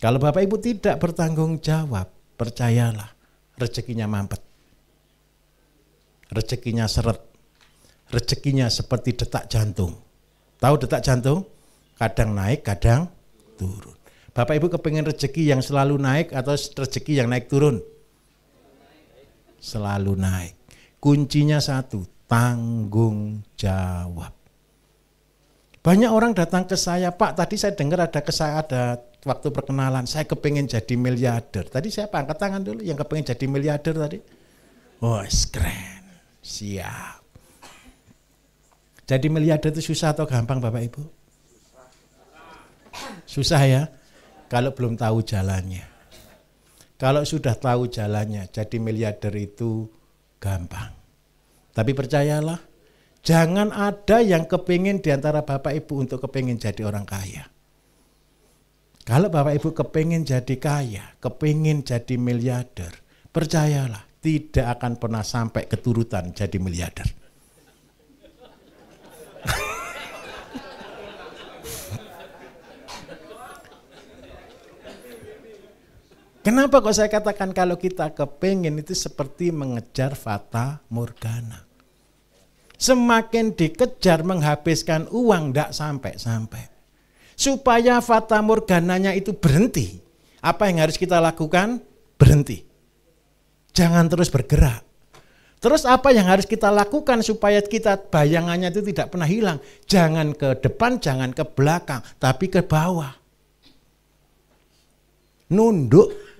Kalau Bapak Ibu tidak bertanggung jawab, percayalah, rezekinya mampet. Rezekinya seret. Rezekinya seperti detak jantung. Tahu detak jantung? Kadang naik, kadang turun. Bapak Ibu kepengen rezeki yang selalu naik atau rezeki yang naik turun? Selalu naik. Kuncinya satu, tanggung jawab. Banyak orang datang ke saya, Pak, tadi saya dengar ada waktu perkenalan, saya kepengen jadi miliarder. Tadi siapa? Angkat tangan dulu yang kepengen jadi miliarder tadi. Oh, keren. Siap. Jadi miliarder itu susah atau gampang Bapak Ibu? Susah ya, kalau belum tahu jalannya. Kalau sudah tahu jalannya, jadi miliarder itu gampang. Tapi percayalah, jangan ada yang kepingin diantara Bapak Ibu untuk kepingin jadi orang kaya. Kalau Bapak Ibu kepingin jadi kaya, kepingin jadi miliarder, percayalah, tidak akan pernah sampai keturutan jadi miliarder. Kenapa kok saya katakan kalau kita kepingin itu seperti mengejar fata morgana. Semakin dikejar menghabiskan uang tidak sampai-sampai. Supaya fata morgananya itu berhenti. Apa yang harus kita lakukan? Berhenti. Jangan terus bergerak. Terus apa yang harus kita lakukan supaya kita bayangannya itu tidak pernah hilang? Jangan ke depan, jangan ke belakang, tapi ke bawah. Nunduk.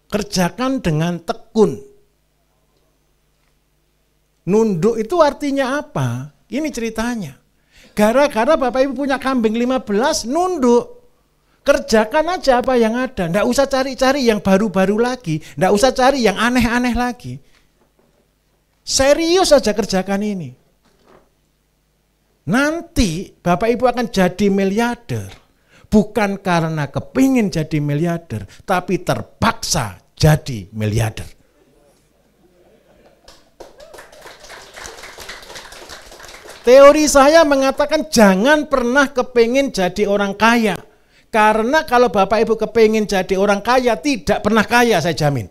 Kerjakan dengan tekun. Nunduk itu artinya apa? Ini ceritanya. Gara-gara Bapak Ibu punya kambing 15, nunduk. Kerjakan aja apa yang ada. Nggak usah cari-cari yang baru-baru lagi. Nggak usah cari yang aneh-aneh lagi. Serius saja kerjakan ini. Nanti Bapak Ibu akan jadi miliarder. Bukan karena kepingin jadi miliarder, tapi terpaksa jadi miliarder. Teori saya mengatakan jangan pernah kepingin jadi orang kaya. Karena kalau Bapak Ibu kepingin jadi orang kaya, tidak pernah kaya, saya jamin.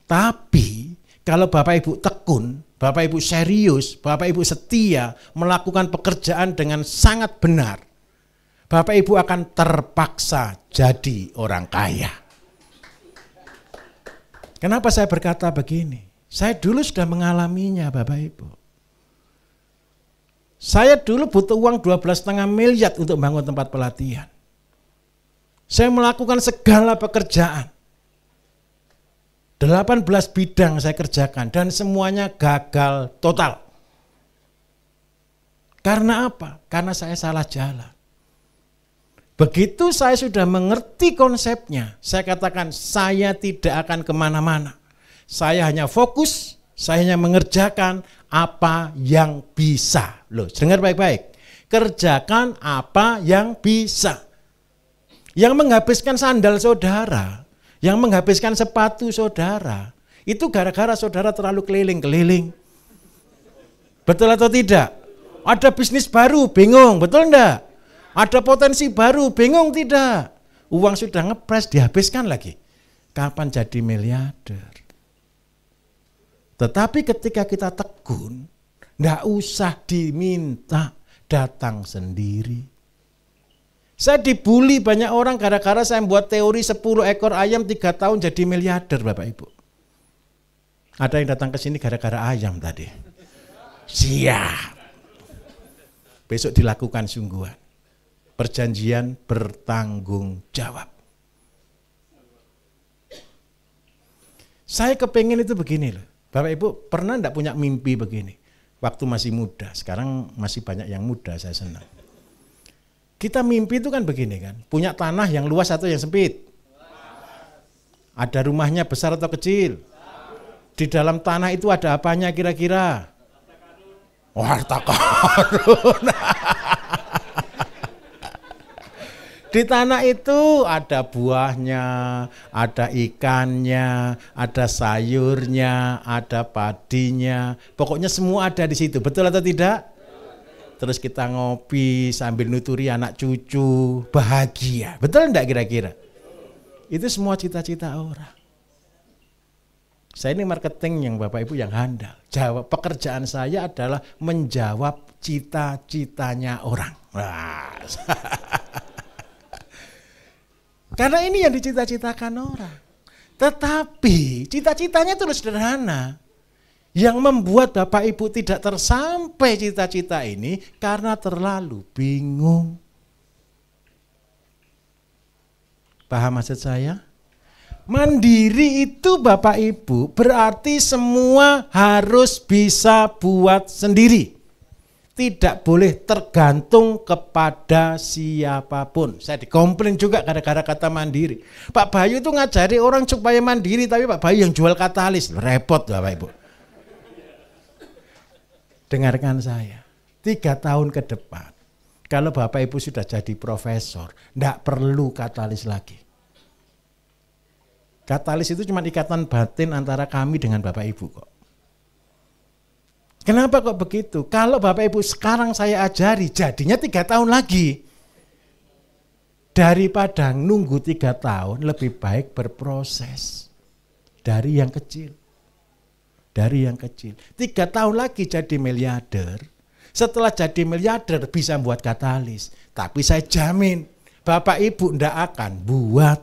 Tapi kalau Bapak Ibu tekun, Bapak Ibu serius, Bapak Ibu setia melakukan pekerjaan dengan sangat benar, Bapak Ibu akan terpaksa jadi orang kaya. Kenapa saya berkata begini? Saya dulu sudah mengalaminya Bapak Ibu. Saya dulu butuh uang 12,5 miliar untuk bangun tempat pelatihan. Saya melakukan segala pekerjaan. 18 bidang saya kerjakan dan semuanya gagal total. Karena apa? Karena saya salah jalan. Begitu saya sudah mengerti konsepnya, saya katakan saya tidak akan kemana-mana. Saya hanya fokus, saya hanya mengerjakan apa yang bisa. Loh, dengar baik-baik. Kerjakan apa yang bisa. Yang menghabiskan sandal saudara, yang menghabiskan sepatu saudara, itu gara-gara saudara terlalu keliling-keliling. Betul atau tidak? Ada bisnis baru, bingung, betul enggak? Ada potensi baru, bingung tidak? Uang sudah ngepres, dihabiskan lagi. Kapan jadi miliarder? Tetapi ketika kita tekun, enggak usah diminta, datang sendiri. Saya dibully banyak orang gara-gara saya membuat teori 10 ekor ayam 3 tahun jadi miliarder Bapak Ibu. Ada yang datang ke sini gara-gara ayam tadi. Siap. Besok dilakukan sungguhan. Perjanjian bertanggung jawab. Saya kepengen itu begini loh. Bapak Ibu pernah enggak punya mimpi begini? Waktu masih muda, sekarang masih banyak yang muda, saya senang. Kita mimpi itu kan begini kan, punya tanah yang luas atau yang sempit? Ada rumahnya besar atau kecil? Di dalam tanah itu ada apanya kira-kira? Oh, harta karun. Di tanah itu ada buahnya, ada ikannya, ada sayurnya, ada padinya. Pokoknya semua ada di situ, betul atau tidak? Terus kita ngopi sambil nuturi anak cucu, bahagia. Betul enggak kira-kira? Itu semua cita-cita orang. Saya ini marketing yang Bapak Ibu yang handal. Pekerjaan saya adalah menjawab cita-citanya orang. Wah. Karena ini yang dicita-citakan orang. Tetapi cita-citanya itu sederhana. Yang membuat Bapak Ibu tidak tersampai cita-cita ini karena terlalu bingung. Paham maksud saya? Mandiri itu Bapak Ibu berarti semua harus bisa buat sendiri. Tidak boleh tergantung kepada siapapun. Saya dikomplain juga gara-gara kata mandiri. Pak Bayu itu ngajari orang supaya mandiri, tapi Pak Bayu yang jual katalis. Repot Bapak Ibu. Dengarkan saya, 3 tahun ke depan, kalau Bapak Ibu sudah jadi profesor, tidak perlu katalis lagi. Katalis itu cuma ikatan batin antara kami dengan Bapak Ibu kok. Kenapa kok begitu? Kalau Bapak Ibu sekarang saya ajari, jadinya 3 tahun lagi. Daripada nunggu 3 tahun, lebih baik berproses dari yang kecil. Dari yang kecil. 3 tahun lagi jadi miliarder. Setelah jadi miliarder bisa buat katalis. Tapi saya jamin, Bapak Ibu ndak akan buat.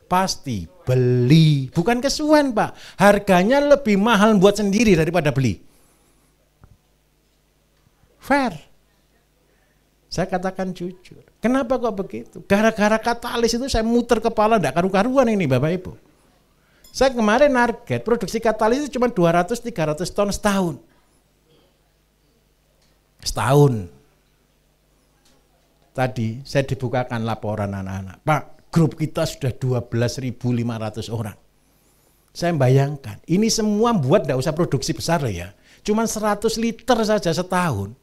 Pasti beli. Bukan kesuwen Pak. Harganya lebih mahal buat sendiri daripada beli. Fair. Saya katakan jujur. Kenapa kok begitu? Gara-gara katalis itu saya muter kepala ndak karu-karuan ini Bapak Ibu. Saya kemarin target produksi katalis itu cuma 200-300 ton setahun. Setahun. Tadi saya dibukakan laporan anak-anak. Pak, grup kita sudah 12.500 orang. Saya bayangkan, ini semua buat enggak usah produksi besar ya. Cuma 100 liter saja setahun.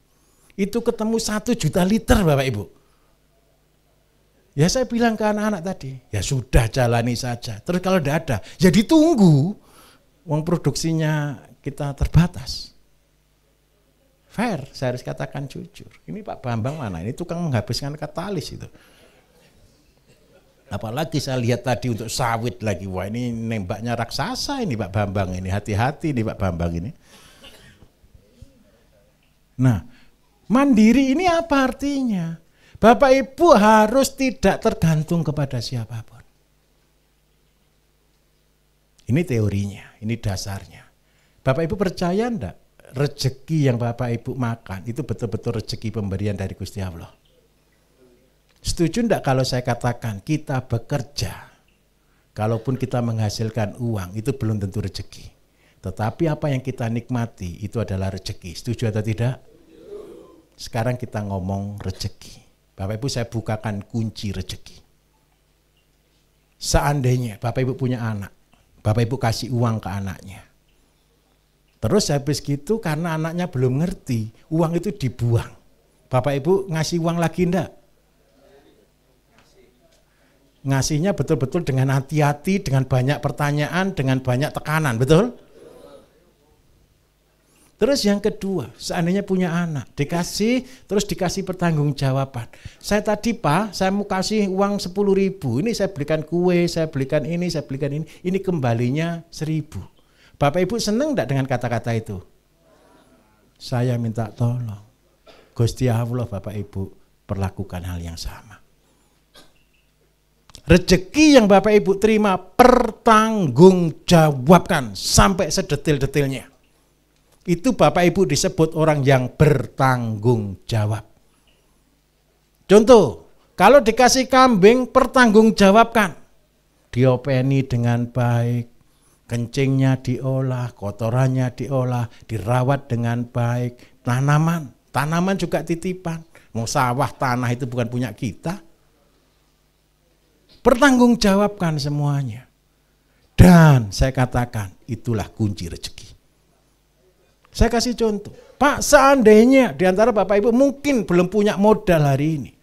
Itu ketemu 1 juta liter Bapak Ibu. Ya saya bilang ke anak-anak tadi, ya sudah jalani saja. Terus kalau tidak ada, ya ditunggu. Uang produksinya kita terbatas. Fair, saya harus katakan jujur. Ini Pak Bambang mana? Ini tukang menghabiskan katalis itu. Apalagi saya lihat tadi untuk sawit lagi. Wah ini nembaknya raksasa ini Pak Bambang ini. Hati-hati nih Pak Bambang ini. Nah, mandiri ini apa artinya? Bapak Ibu harus tidak tergantung kepada siapapun. Ini teorinya, ini dasarnya. Bapak Ibu percaya enggak? Rezeki yang Bapak Ibu makan itu betul-betul rezeki pemberian dari Gusti Allah. Setuju enggak kalau saya katakan kita bekerja, kalaupun kita menghasilkan uang itu belum tentu rezeki. Tetapi apa yang kita nikmati itu adalah rezeki. Setuju atau tidak? Sekarang kita ngomong rezeki. Bapak Ibu saya bukakan kunci rezeki. Seandainya Bapak Ibu punya anak, Bapak Ibu kasih uang ke anaknya. Terus habis gitu karena anaknya belum ngerti, uang itu dibuang. Bapak Ibu ngasih uang lagi enggak? Ngasihnya betul-betul dengan hati-hati, dengan banyak pertanyaan, dengan banyak tekanan, betul? Terus yang kedua, seandainya punya anak, dikasih, terus dikasih pertanggungjawaban. Saya tadi Pak, saya mau kasih uang 10.000, ini saya belikan kue, saya belikan ini kembalinya 1.000. Bapak Ibu senang enggak dengan kata-kata itu? Saya minta tolong, Gusti Allah Bapak Ibu perlakukan hal yang sama. Rezeki yang Bapak Ibu terima pertanggungjawabkan sampai sedetil-detilnya. Itu Bapak Ibu disebut orang yang bertanggung jawab. Contoh, kalau dikasih kambing pertanggungjawabkan. Diopeni dengan baik, kencingnya diolah, kotorannya diolah, dirawat dengan baik. Tanaman juga titipan. Mau sawah tanah itu bukan punya kita. Pertanggungjawabkan semuanya. Dan saya katakan itulah kunci rezeki. Saya kasih contoh, Pak, seandainya di antara Bapak Ibu mungkin belum punya modal hari ini.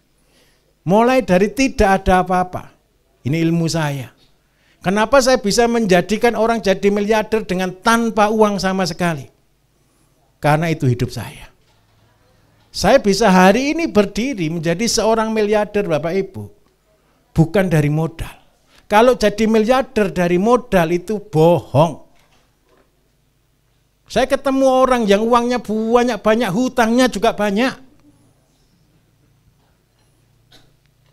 Mulai dari tidak ada apa-apa. Ini ilmu saya. Kenapa saya bisa menjadikan orang jadi miliarder dengan tanpa uang sama sekali? Karena itu hidup saya. Saya bisa hari ini berdiri menjadi seorang miliarder Bapak Ibu. Bukan dari modal. Kalau jadi miliarder dari modal itu bohong. Saya ketemu orang yang uangnya banyak, hutangnya juga banyak.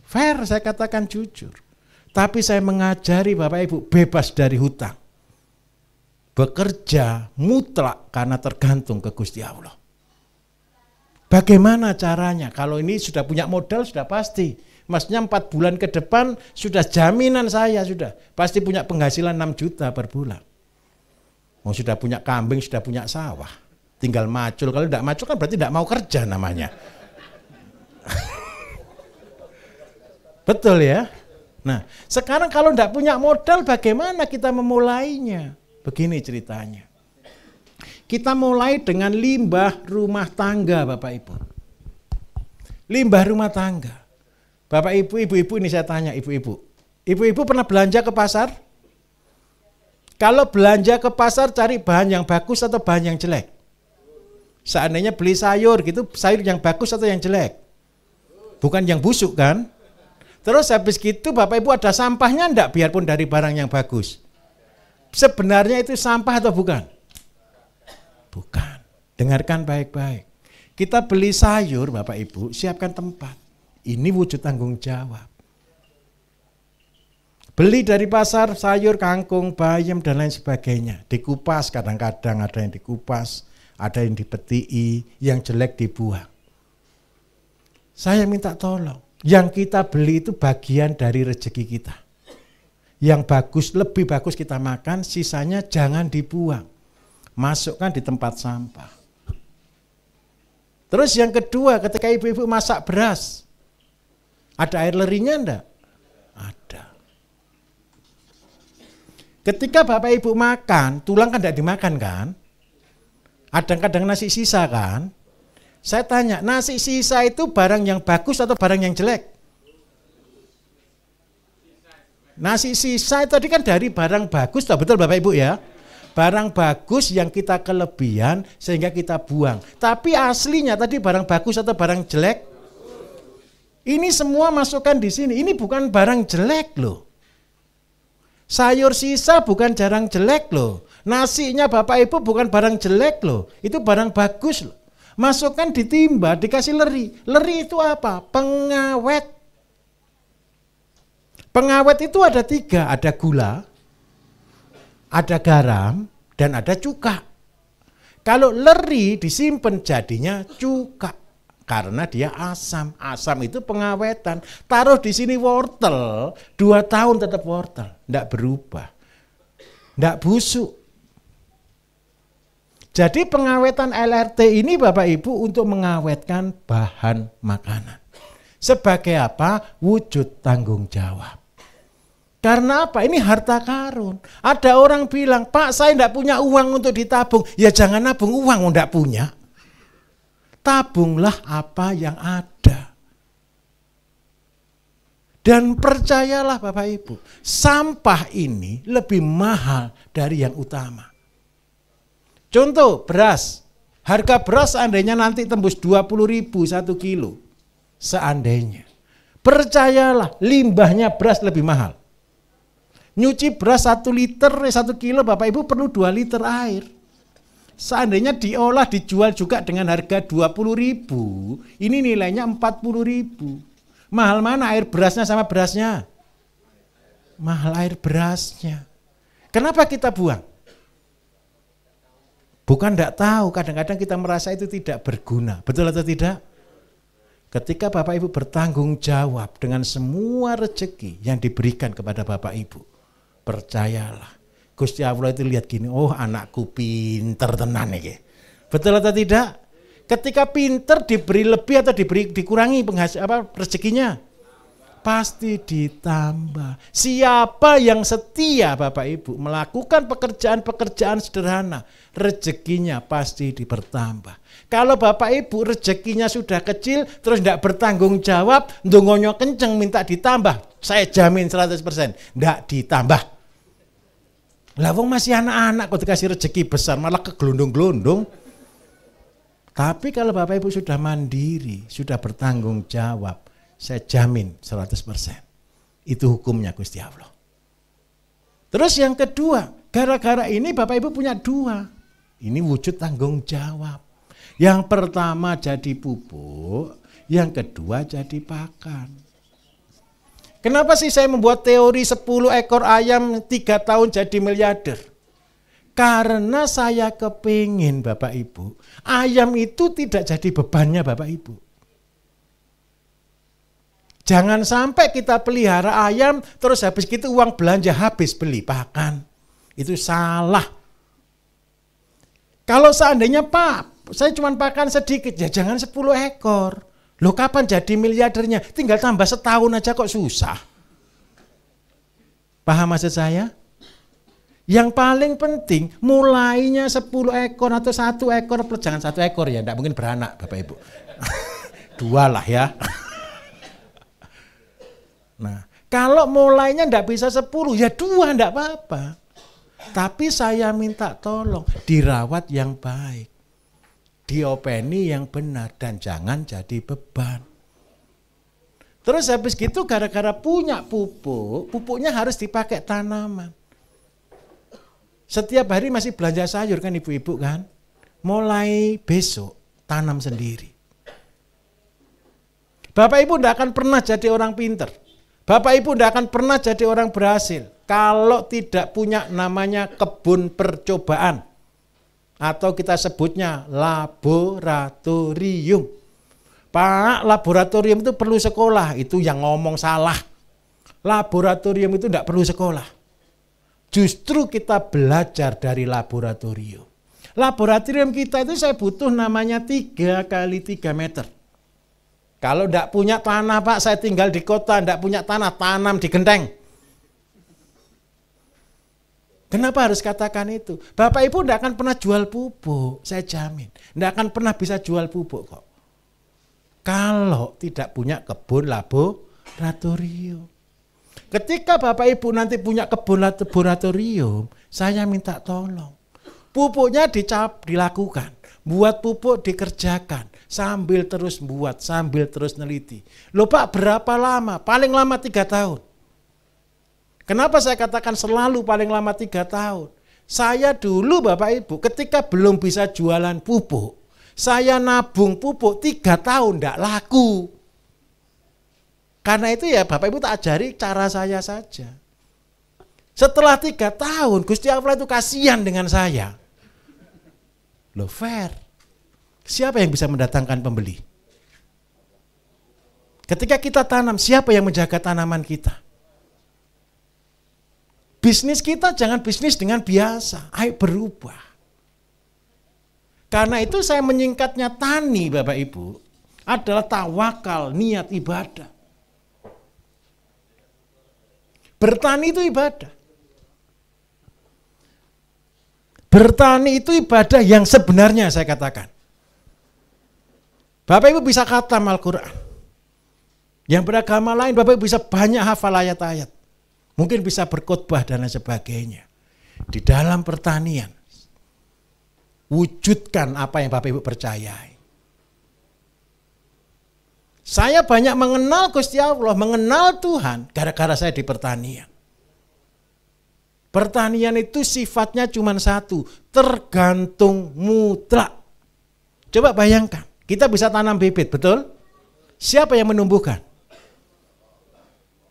Fair, saya katakan jujur. Tapi saya mengajari Bapak Ibu bebas dari hutang. Bekerja mutlak karena tergantung ke Gusti Allah. Bagaimana caranya? Kalau ini sudah punya modal sudah pasti. Maksudnya 4 bulan ke depan sudah jaminan saya sudah. Pasti punya penghasilan 6 juta per bulan. Mau sudah punya kambing, sudah punya sawah. Tinggal macul. Kalau tidak macul kan berarti tidak mau kerja namanya. Betul ya? Nah, sekarang kalau tidak punya modal bagaimana kita memulainya? Begini ceritanya. Kita mulai dengan limbah rumah tangga Bapak Ibu. Limbah rumah tangga. Bapak Ibu, ibu-ibu ini saya tanya ibu-ibu. Ibu-ibu pernah belanja ke pasar? Kalau belanja ke pasar cari bahan yang bagus atau bahan yang jelek? Seandainya beli sayur gitu, sayur yang bagus atau yang jelek? Bukan yang busuk kan? Terus habis gitu Bapak Ibu ada sampahnya enggak biarpun dari barang yang bagus? Sebenarnya itu sampah atau bukan? Bukan. Dengarkan baik-baik. Kita beli sayur Bapak Ibu, siapkan tempat. Ini wujud tanggung jawab. Beli dari pasar sayur, kangkung, bayam dan lain sebagainya. Dikupas kadang-kadang ada yang dikupas, ada yang dipetii, yang jelek dibuang. Saya minta tolong. Yang kita beli itu bagian dari rezeki kita. Yang bagus, lebih bagus kita makan, sisanya jangan dibuang. Masukkan di tempat sampah. Terus yang kedua, ketika ibu-ibu masak beras, ada air lerinya enggak? Ada. Ketika Bapak Ibu makan, tulang kan enggak dimakan kan? Kadang-kadang nasi sisa kan? Saya tanya, nasi sisa itu barang yang bagus atau barang yang jelek? Nasi sisa itu tadi kan dari barang bagus, betul Bapak Ibu ya? Barang bagus yang kita kelebihan sehingga kita buang. Tapi aslinya tadi barang bagus atau barang jelek? Ini semua masukkan di sini. Ini bukan barang jelek loh. Sayur sisa bukan jarang jelek loh. Nasinya Bapak Ibu bukan barang jelek loh. Itu barang bagus loh. Masukkan ditimba, dikasih leri. Leri itu apa? Pengawet. Pengawet itu ada 3. Ada gula, ada garam, dan ada cuka. Kalau leri disimpan jadinya cuka. Karena dia asam. Asam itu pengawetan. Taruh di sini wortel, 2 tahun tetap wortel. Tidak berubah. Tidak busuk. Jadi pengawetan LRT ini Bapak Ibu untuk mengawetkan bahan makanan. Sebagai apa? Wujud tanggung jawab. Karena apa? Ini harta karun. Ada orang bilang, Pak saya tidak punya uang untuk ditabung. Ya jangan nabung uang, tidak punya. Tabunglah apa yang ada. Dan percayalah Bapak Ibu, sampah ini lebih mahal dari yang utama. Contoh beras, harga beras seandainya nanti tembus 20.000 1 kilo. Seandainya. Percayalah limbahnya beras lebih mahal. Nyuci beras 1 liter, 1 kilo Bapak Ibu perlu 2 liter air. Seandainya diolah dijual juga dengan harga 20.000, ini nilainya 40.000. Mahal mana air berasnya sama berasnya? Mahal air berasnya. Kenapa kita buang? Bukan tidak tahu, kadang-kadang kita merasa itu tidak berguna. Betul atau tidak? Ketika Bapak Ibu bertanggung jawab dengan semua rezeki yang diberikan kepada Bapak Ibu, percayalah, Gusti Allah itu lihat gini, oh anakku pinter tenan nih. Betul atau tidak? Ketika pinter diberi lebih atau dikurangi rezekinya? Pasti ditambah. Siapa yang setia Bapak Ibu melakukan pekerjaan-pekerjaan sederhana, rezekinya pasti dipertambah. Kalau Bapak Ibu rezekinya sudah kecil terus tidak bertanggung jawab, ndongonyo kenceng minta ditambah, saya jamin 100% tidak ditambah. Lah wong masih anak-anak kok dikasih rezeki besar malah kegelundung-gelundung. Tapi kalau Bapak Ibu sudah mandiri, sudah bertanggung jawab, saya jamin 100%. Itu hukumnya Gusti Allah. Terus yang kedua, gara-gara ini Bapak Ibu punya dua. Ini wujud tanggung jawab. Yang pertama jadi pupuk, yang kedua jadi pakan. Kenapa sih saya membuat teori 10 ekor ayam 3 tahun jadi miliarder? Karena saya kepingin Bapak Ibu, ayam itu tidak jadi bebannya Bapak Ibu. Jangan sampai kita pelihara ayam, terus habis itu uang belanja habis beli pakan. Itu salah. Kalau seandainya Pak, saya cuma pakan sedikit, ya jangan 10 ekor. Loh kapan jadi miliardernya? Tinggal tambah setahun aja kok susah. Paham maksud saya? Yang paling penting mulainya 10 ekor atau 1 ekor, jangan 1 ekor ya, enggak mungkin beranak Bapak Ibu. 2 lah ya. Nah, kalau mulainya enggak bisa 10 ya 2 enggak apa-apa. Tapi saya minta tolong dirawat yang baik. Diopeni yang benar dan jangan jadi beban. Terus habis gitu gara-gara punya pupuk, pupuknya harus dipakai tanaman. Setiap hari masih belanja sayur kan ibu-ibu kan? Mulai besok tanam sendiri. Bapak Ibu tidak akan pernah jadi orang pinter. Bapak Ibu tidak akan pernah jadi orang berhasil kalau tidak punya namanya kebun percobaan. Atau kita sebutnya laboratorium. Pak, laboratorium itu perlu sekolah. Itu yang ngomong salah. Laboratorium itu tidak perlu sekolah. Justru kita belajar dari laboratorium. Laboratorium kita itu saya butuh namanya 3 kali 3 meter. Kalau tidak punya tanah Pak, saya tinggal di kota, tidak punya tanah, tanam di genteng. Kenapa harus katakan itu? Bapak Ibu tidak akan pernah jual pupuk, saya jamin. Tidak akan pernah bisa jual pupuk kok. Kalau tidak punya kebun laboratorium. Ketika Bapak Ibu nanti punya kebun laboratorium, saya minta tolong. Pupuknya dilakukan. Buat pupuk dikerjakan. Sambil terus buat, sambil terus neliti. Loh Pak, berapa lama? Paling lama 3 tahun. Kenapa saya katakan selalu paling lama 3 tahun? Saya dulu Bapak Ibu ketika belum bisa jualan pupuk, saya nabung pupuk 3 tahun tidak laku. Karena itu ya Bapak Ibu tak ajari cara saya saja. Setelah 3 tahun Gusti Allah itu kasihan dengan saya. Loh fair. Siapa yang bisa mendatangkan pembeli? Ketika kita tanam, siapa yang menjaga tanaman kita? Bisnis kita jangan bisnis dengan biasa, ayo berubah. Karena itu saya menyingkatnya tani Bapak Ibu, adalah tawakal, niat ibadah. Bertani itu ibadah. Bertani itu ibadah yang sebenarnya saya katakan. Bapak Ibu bisa khatam Al-Quran. Yang beragama lain Bapak Ibu bisa banyak hafal ayat-ayat. Mungkin bisa berkhotbah dan lain sebagainya. Di dalam pertanian, wujudkan apa yang Bapak Ibu percayai. Saya banyak mengenal Gusti Allah, mengenal Tuhan, gara-gara saya di pertanian. Pertanian itu sifatnya cuma satu, tergantung mutlak. Coba bayangkan, kita bisa tanam bibit, betul? Siapa yang menumbuhkan?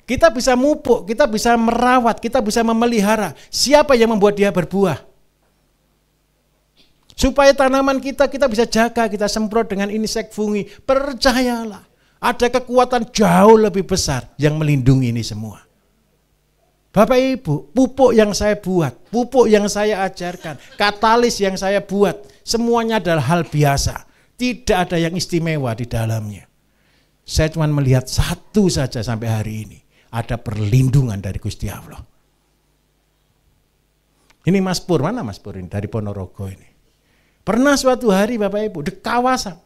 Kita bisa mupuk, kita bisa merawat, kita bisa memelihara. Siapa yang membuat dia berbuah? Supaya tanaman kita bisa jaga, kita semprot dengan insek fungi. Percayalah, ada kekuatan jauh lebih besar yang melindungi ini semua. Bapak Ibu, pupuk yang saya buat, pupuk yang saya ajarkan, katalis yang saya buat, semuanya adalah hal biasa. Tidak ada yang istimewa di dalamnya. Saya cuma melihat satu saja sampai hari ini. Ada perlindungan dari Gusti Allah. Ini Mas Pur, mana Mas Pur ini? Dari Ponorogo ini. Pernah suatu hari Bapak Ibu, di kawasan.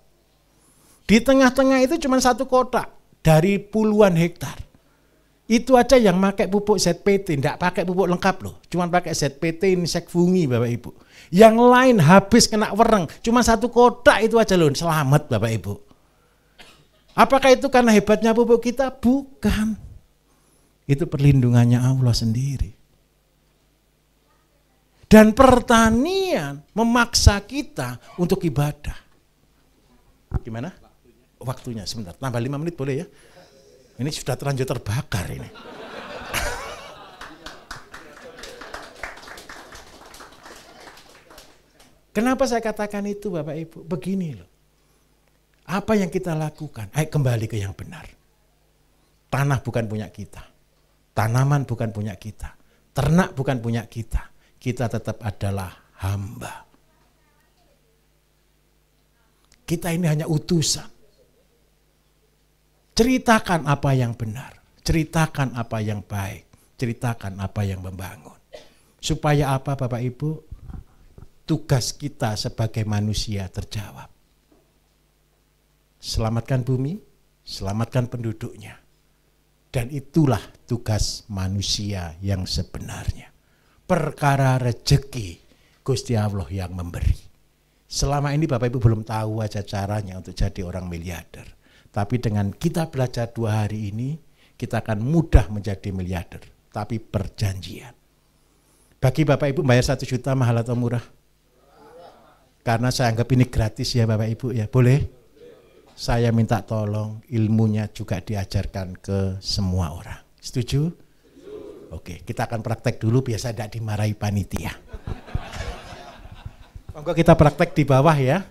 Di tengah-tengah itu cuma satu kotak dari puluhan hektar. Itu aja yang pakai pupuk ZPT, enggak pakai pupuk lengkap loh. Cuma pakai ZPT insek fungi Bapak Ibu. Yang lain habis kena wereng, cuma satu kotak itu aja loh, selamat Bapak Ibu. Apakah itu karena hebatnya pupuk kita? Bukan. Itu perlindungannya Allah sendiri. Dan pertanian memaksa kita untuk ibadah. Gimana? Waktunya sebentar, tambah 5 menit boleh ya? Ini sudah terlanjur terbakar ini. Kenapa saya katakan itu Bapak Ibu? Begini loh. Apa yang kita lakukan? Ayo kembali ke yang benar. Tanah bukan punya kita. Tanaman bukan punya kita. Ternak bukan punya kita. Kita tetap adalah hamba. Kita ini hanya utusan. Ceritakan apa yang benar. Ceritakan apa yang baik. Ceritakan apa yang membangun. Supaya apa Bapak Ibu? Tugas kita sebagai manusia terjawab. Selamatkan bumi, selamatkan penduduknya. Dan itulah tugas manusia yang sebenarnya. Perkara rejeki Gusti Allah yang memberi. Selama ini Bapak Ibu belum tahu aja caranya untuk jadi orang miliarder. Tapi dengan kita belajar 2 hari ini, kita akan mudah menjadi miliarder. Tapi perjanjian. Bagi Bapak Ibu bayar 1 juta mahal atau murah? Karena saya anggap ini gratis ya Bapak Ibu ya, boleh? Saya minta tolong ilmunya juga diajarkan ke semua orang. Setuju? Oke, kita akan praktek dulu, biasa tidak dimarahi panitia. Monggo kita praktek di bawah ya.